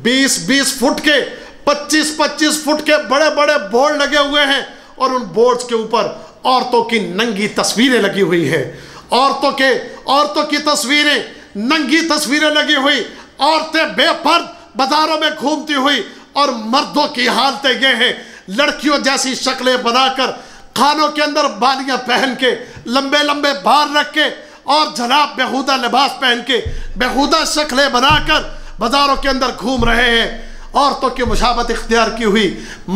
20-20 فٹ کے، 25-25 فٹ کے بڑے بڑے بورڈ لگے ہوئے ہیں، اور ان بورڈز کے اوپر عورتوں کی ننگی تصویریں لگی ہوئی ہیں، عورتوں کی تصویریں، ننگی تصویریں لگی ہوئی، عورتیں بے پرد بازاروں میں گھومتی ہوئی، اور مردوں کی حالتیں یہ ہیں، لڑکیوں جیسی شکلیں بنا کر، کانوں کے اندر بالیاں پہن کے، لمبے لمبے بال رکھ کے، اور جناب بیہودہ لباس پہن کے، بیہودہ شکلیں بنا کر بازاروں کے اندر گھوم رہے ہیں۔ عورتوں کی مشابہت اختیار کی ہوئی،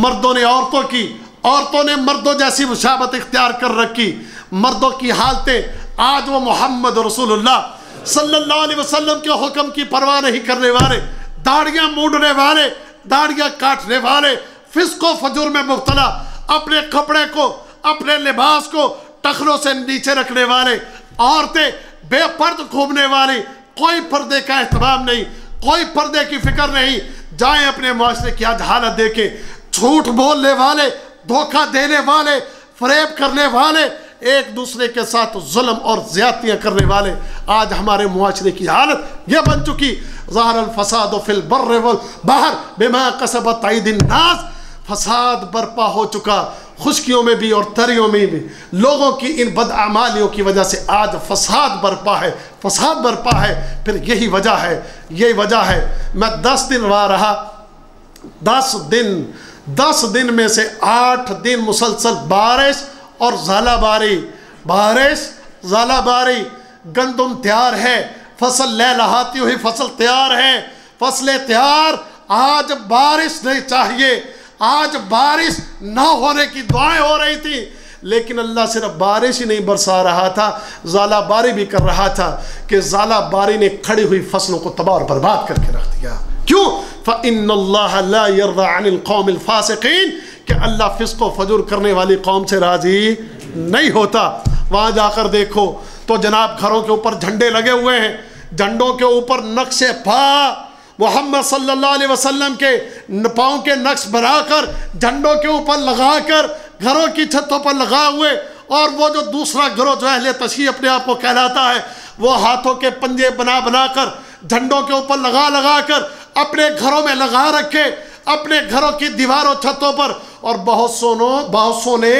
مردوں نے عورتوں کی، عورتوں نے مردوں جیسی مشابہت اختیار کر رکھی۔ مردوں کی حالتیں آج وہ محمد رسول اللہ صلی اللہ علیہ وسلم کے حکم کی پرواہ نہیں کرنے والے، داڑیاں مونڈنے والے، داڑیاں کاٹنے والے، فسق و فجور میں مبتلا، اپنے کپڑے کو، اپنے لباس کو ٹخنوں سے نیچے رکھنے والے، عورتیں بے پرد گھومنے والی، کوئی پردے کا اہتمام نہیں، کوئی پردے کی فکر نہیں۔ جائیں اپنے معاشرے کی آج حالت دیکھیں، جھوٹ بولنے والے، دھوکہ دینے والے، فریب کرنے والے، ایک دوسرے کے ساتھ ظلم اور زیادتیاں کرنے والے، آج ہمارے معاشرے کی حالت یہ بن چکی۔ ظاہر الفساد فی البر والبحر بما کسبت ایدی الناس، فساد برپا ہو چکا، خشکیوں میں بھی اور تریوں میں بھی، لوگوں کی ان بدعمالیوں کی وجہ سے آج فساد برپا ہے، فساد برپا ہے۔ پھر یہی وجہ ہے، یہی وجہ ہے۔ میں 10 دن وہاں رہا، 10 دن میں سے 8 دن مسلسل بارش اور ژالہ باری، بارش ژالہ باری۔ گندم تیار ہے، فصل لہلہاتی ہوئی فصل تیار ہے، فصلیں تیار، آج بارش نہیں چاہیے، آج بارش نہ ہونے کی دعائیں ہو رہی تھی، لیکن اللہ صرف بارش ہی نہیں برسا رہا تھا، ژالہ باری بھی کر رہا تھا کہ ژالہ باری نے کھڑی ہوئی فصلوں کو تباہ اور برباد کر کے رکھ دیا۔ کیوں؟ فَإِنَّ اللَّهَ لَا يَرْضَى عَنِ الْقَوْمِ الْفَاسِقِينَ، کہ اللہ فسق و فجور کرنے والی قوم سے راضی نہیں ہوتا۔ وہاں جا کر دیکھو تو جناب گھروں کے اوپر جھنڈے لگے ہوئے ہیں، جھنڈوں کے اوپر نقش پا محمد صلی اللہ علیہ وسلم کے پاؤں کے نقش بنا کر جھنڈوں کے اوپر لگا کر گھروں کی چھتوں پر لگا ہوئے، اور وہ جو دوسرا گروہ جو اہل تشیع اپنے آپ کو کہلاتا ہے، وہ ہاتھوں کے پنجے بنا کر جھنڈوں کے اوپر لگا کر اپنے گھروں میں لگا رکھے، اپنے گھروں کی دیواروں چھتوں پر، اور بہت سو نے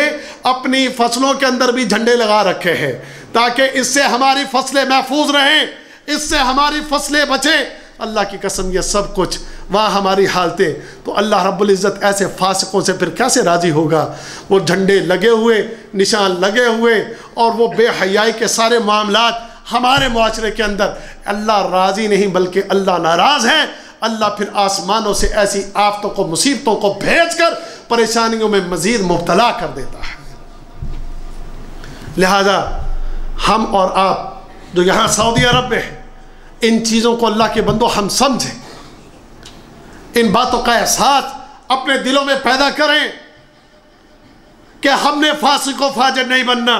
اپنی فصلوں کے اندر بھی جھنڈے لگا رکھے ہیں تاکہ اس سے ہماری فصلیں محفوظ رہیں، اس سے ہماری فصلیں بچیں۔ اللہ کی قسم یہ سب کچھ وہاں ہماری حالتیں، تو اللہ رب العزت ایسے فاسقوں سے پھر کیسے راضی ہوگا؟ وہ جھنڈے لگے ہوئے، نشان لگے ہوئے، اور وہ بے حیائی کے سارے معاملات ہمارے معاشرے کے اندر، اللہ راضی نہیں بلکہ اللہ ناراض ہے۔ اللہ پھر آسمانوں سے ایسی آفتوں کو، مصیبتوں کو بھیج کر پریشانیوں میں مزید مبتلا کر دیتا ہے۔ لہذا ہم اور آپ جو یہاں سعودی عرب میں ہے، ان چیزوں کو اللہ کے بندوں ہم سمجھیں، ان باتوں کا احساس اپنے دلوں میں پیدا کریں کہ ہم نے فاسق و فاجر نہیں بننا،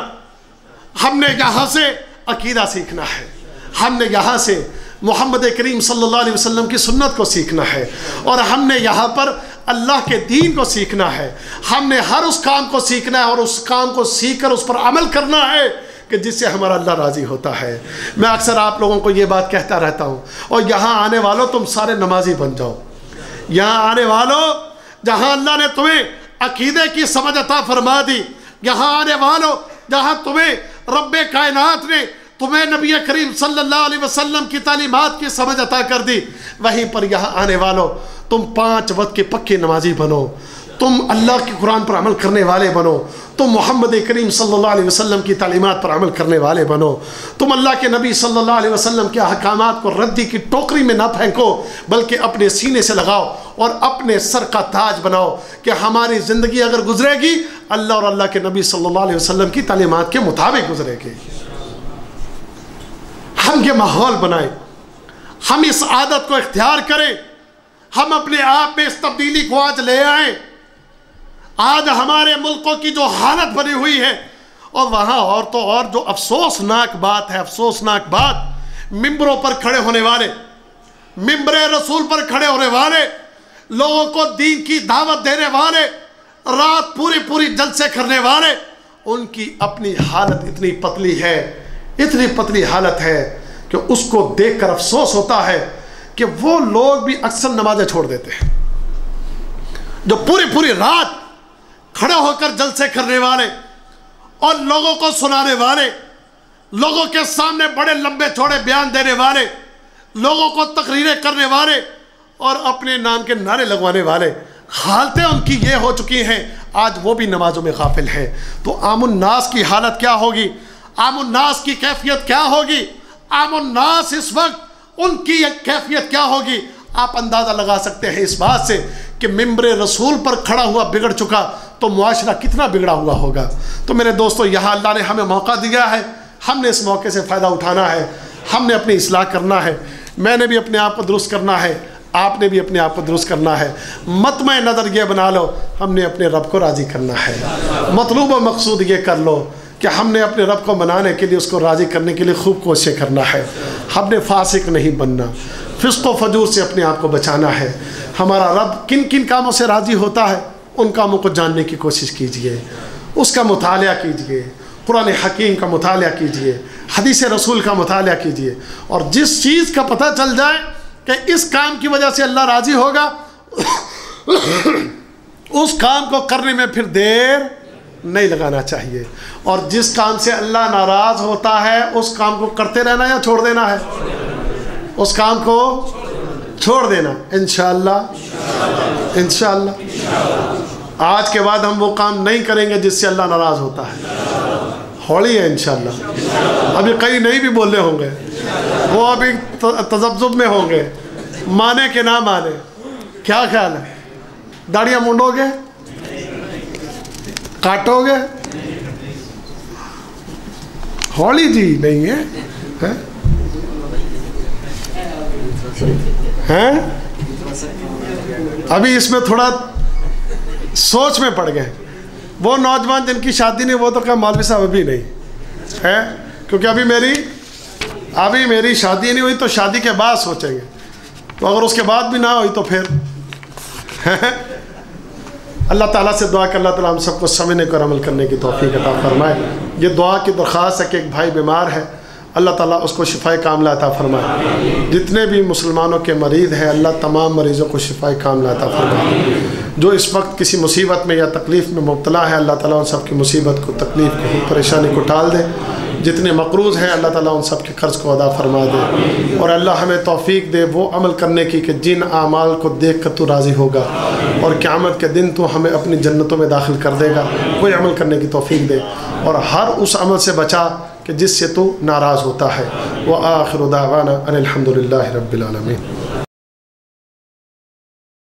ہم نے یہاں سے عقیدہ سیکھنا ہے، ہم نے یہاں سے محمد کریم صلی اللہ علیہ وسلم کی سنت کو سیکھنا ہے، اور ہم نے یہاں پر اللہ کے دین کو سیکھنا ہے، ہم نے ہر اس کام کو سیکھنا ہے اور اس کام کو سیکھ کر اس پر عمل کرنا ہے کہ جس سے ہمارا اللہ راضی ہوتا ہے۔ میں اکثر آپ لوگوں کو یہ بات کہتا رہتا ہوں، اور یہاں آنے والوں تم سارے نمازی بن جاؤ، یہاں آنے والوں جہاں اللہ نے تمہیں عقیدے کی سمجھ عطا فرما دی، یہاں آنے والوں جہاں تمہیں رب کائنات نے تمہیں نبی کریم صلی اللہ علیہ وسلم کی تعلیمات کی سمجھ عطا کر دی، وہیں پر یہاں آنے والوں تم 5 وقت کے پکے نمازی بنو، تم اللہ کے قرآن پر عمل کرنے والے بنو، تم محمد کریم صلی اللہ علیہ وسلم کی تعلیمات پر عمل کرنے والے بنو، تم اللہ کے نبی صلی اللہ علیہ وسلم کے احکامات کو ردی کی ٹوکری میں نہ پھینکو بلکہ اپنے سینے سے لگاؤ اور اپنے سر کا تاج بناؤ کہ ہماری زندگی اگر گزرے گی اللہ اور اللہ کے نبی صلی اللہ علیہ وسلم کی تعلیمات کے مطابق گزرے گی۔ ہم یہ ماحول بنائیں، ہم اس عادت کو اختیار کریں، ہم اپنے آپ میں اس تبدیلی کو آج لے آئیں۔ آج ہمارے ملکوں کی جو حالت بنی ہوئی ہے، اور وہاں اور تو اور جو افسوسناک بات ہے، افسوسناک بات، ممبروں پر کھڑے ہونے والے، ممبر رسول پر کھڑے ہونے والے، لوگوں کو دین کی دعوت دینے والے، رات پوری جلسے کرنے والے، ان کی اپنی حالت اتنی پتلی ہے، اتنی پتلی حالت ہے کہ اس کو دیکھ کر افسوس ہوتا ہے کہ وہ لوگ بھی اکثر نمازیں چھوڑ دیتے ہیں جو پوری رات کھڑے ہو کر جلسے کرنے والے اور لوگوں کو سنانے والے، لوگوں کے سامنے بڑے لمبے چوڑے بیان دینے والے، لوگوں کو تقریریں کرنے والے اور اپنے نام کے نعرے لگوانے والے، حالتیں ان کی یہ ہو چکی ہیں آج وہ بھی نمازوں میں غافل ہیں۔ تو عام الناس کی حالت کیا ہوگی، عام الناس کی کیفیت کیا ہوگی، عام الناس اس وقت ان کی کیفیت کیا ہوگی؟ آپ اندازہ لگا سکتے ہیں اس بات سے کہ ممبر رسول پر کھڑا ہوا بگڑ چکا تو معاشرہ کتنا بگڑا ہوا ہوگا۔ تو میرے دوستو، یہاں اللہ نے ہمیں موقع دیا ہے، ہم نے اس موقع سے فائدہ اٹھانا ہے، ہم نے اپنی اصلاح کرنا ہے، میں نے بھی اپنے آپ کو درست کرنا ہے، آپ نے بھی اپنے آپ کو درست کرنا ہے۔ مطمع نظر یہ بنا لو ہم نے اپنے رب کو راضی کرنا ہے، مطلوب و مقصود یہ کر لو کہ ہم نے اپنے رب کو منانے کے لیے، اس کو راضی کرنے کے لیے خوب کوششیں کرنا ہے۔ ہم نے فاسق نہیں بننا، فسق و فجور سے اپنے آپ کو بچانا ہے۔ ہمارا رب کن کن کاموں سے راضی ہوتا ہے ان کاموں کو جاننے کی کوشش کیجئے، اس کا مطالعہ کیجئے، قرآن حکیم کا مطالعہ کیجئے، حدیث رسول کا مطالعہ کیجئے، اور جس چیز کا پتہ چل جائے کہ اس کام کی وجہ سے اللہ راضی ہوگا اس کام کو کرنے میں پھر دیر نہیں لگانا چاہیے، اور جس کام سے اللہ ناراض ہوتا ہے اس کام کو کرتے رہنا یا چھوڑ دینا ہے؟ اس کام کو چھوڑ دینا، انشاءاللہ انشاءاللہ آج کے بعد ہم وہ کام نہیں کریں گے جس سے اللہ ناراض ہوتا ہے۔ ہولی ہے انشاءاللہ، ابھی کئی نہیں بھی بولے ہوں گے، وہ ابھی تذبذب میں ہوں گے، مانے کہ نہ مانے۔ کیا خیال ہے؟ داڑیاں منڈو گے، کاٹو گے؟ ہولی جی نہیں ہے، ہیں ابھی اس میں تھوڑا سوچ میں پڑ گئے۔ وہ نوجوان جن کی شادی نہیں، وہ تو کہا مولوی صاحب ابھی نہیں ہے، کیونکہ ابھی میری شادی نہیں ہوئی تو شادی کے بعد سوچیں گے، تو اگر اس کے بعد بھی نہ ہوئی تو پھر اللہ تعالیٰ سے دعا کہ اللہ تعالیٰ ہم سب کو سمجھنے کو اور عمل کرنے کی توفیق عطا فرمائے۔ یہ دعا کی درخواست ہے کہ ایک بھائی بیمار ہے، اللہ تعالیٰ اس کو شفائے کاملہ عطا فرمائے۔ جتنے بھی مسلمانوں کے مریض ہیں اللہ تمام مریضوں کو شفائے کاملہ عطا فرمائے۔ جو اس وقت کسی مصیبت میں یا تکلیف میں مبتلا ہے اللہ تعالیٰ ان سب کی مصیبت کو، تکلیف کو، پریشانی کو ٹال دے۔ جتنے مقروض ہیں اللہ تعالیٰ ان سب کے قرض کو ادا فرما دے، اور اللہ ہمیں توفیق دے وہ عمل کرنے کی کہ جن اعمال کو دیکھ کر تو راضی ہوگا، اور قیامت کے دن تو ہمیں اپنی جنتوں میں داخل کر دے گا۔ کوئی عمل کرنے کی توفیق دے، اور ہر اس عمل سے بچا کہ جس سے تو ناراض ہوتا ہے۔ وآخر دعوانا ان الحمد للہ رب العالمین۔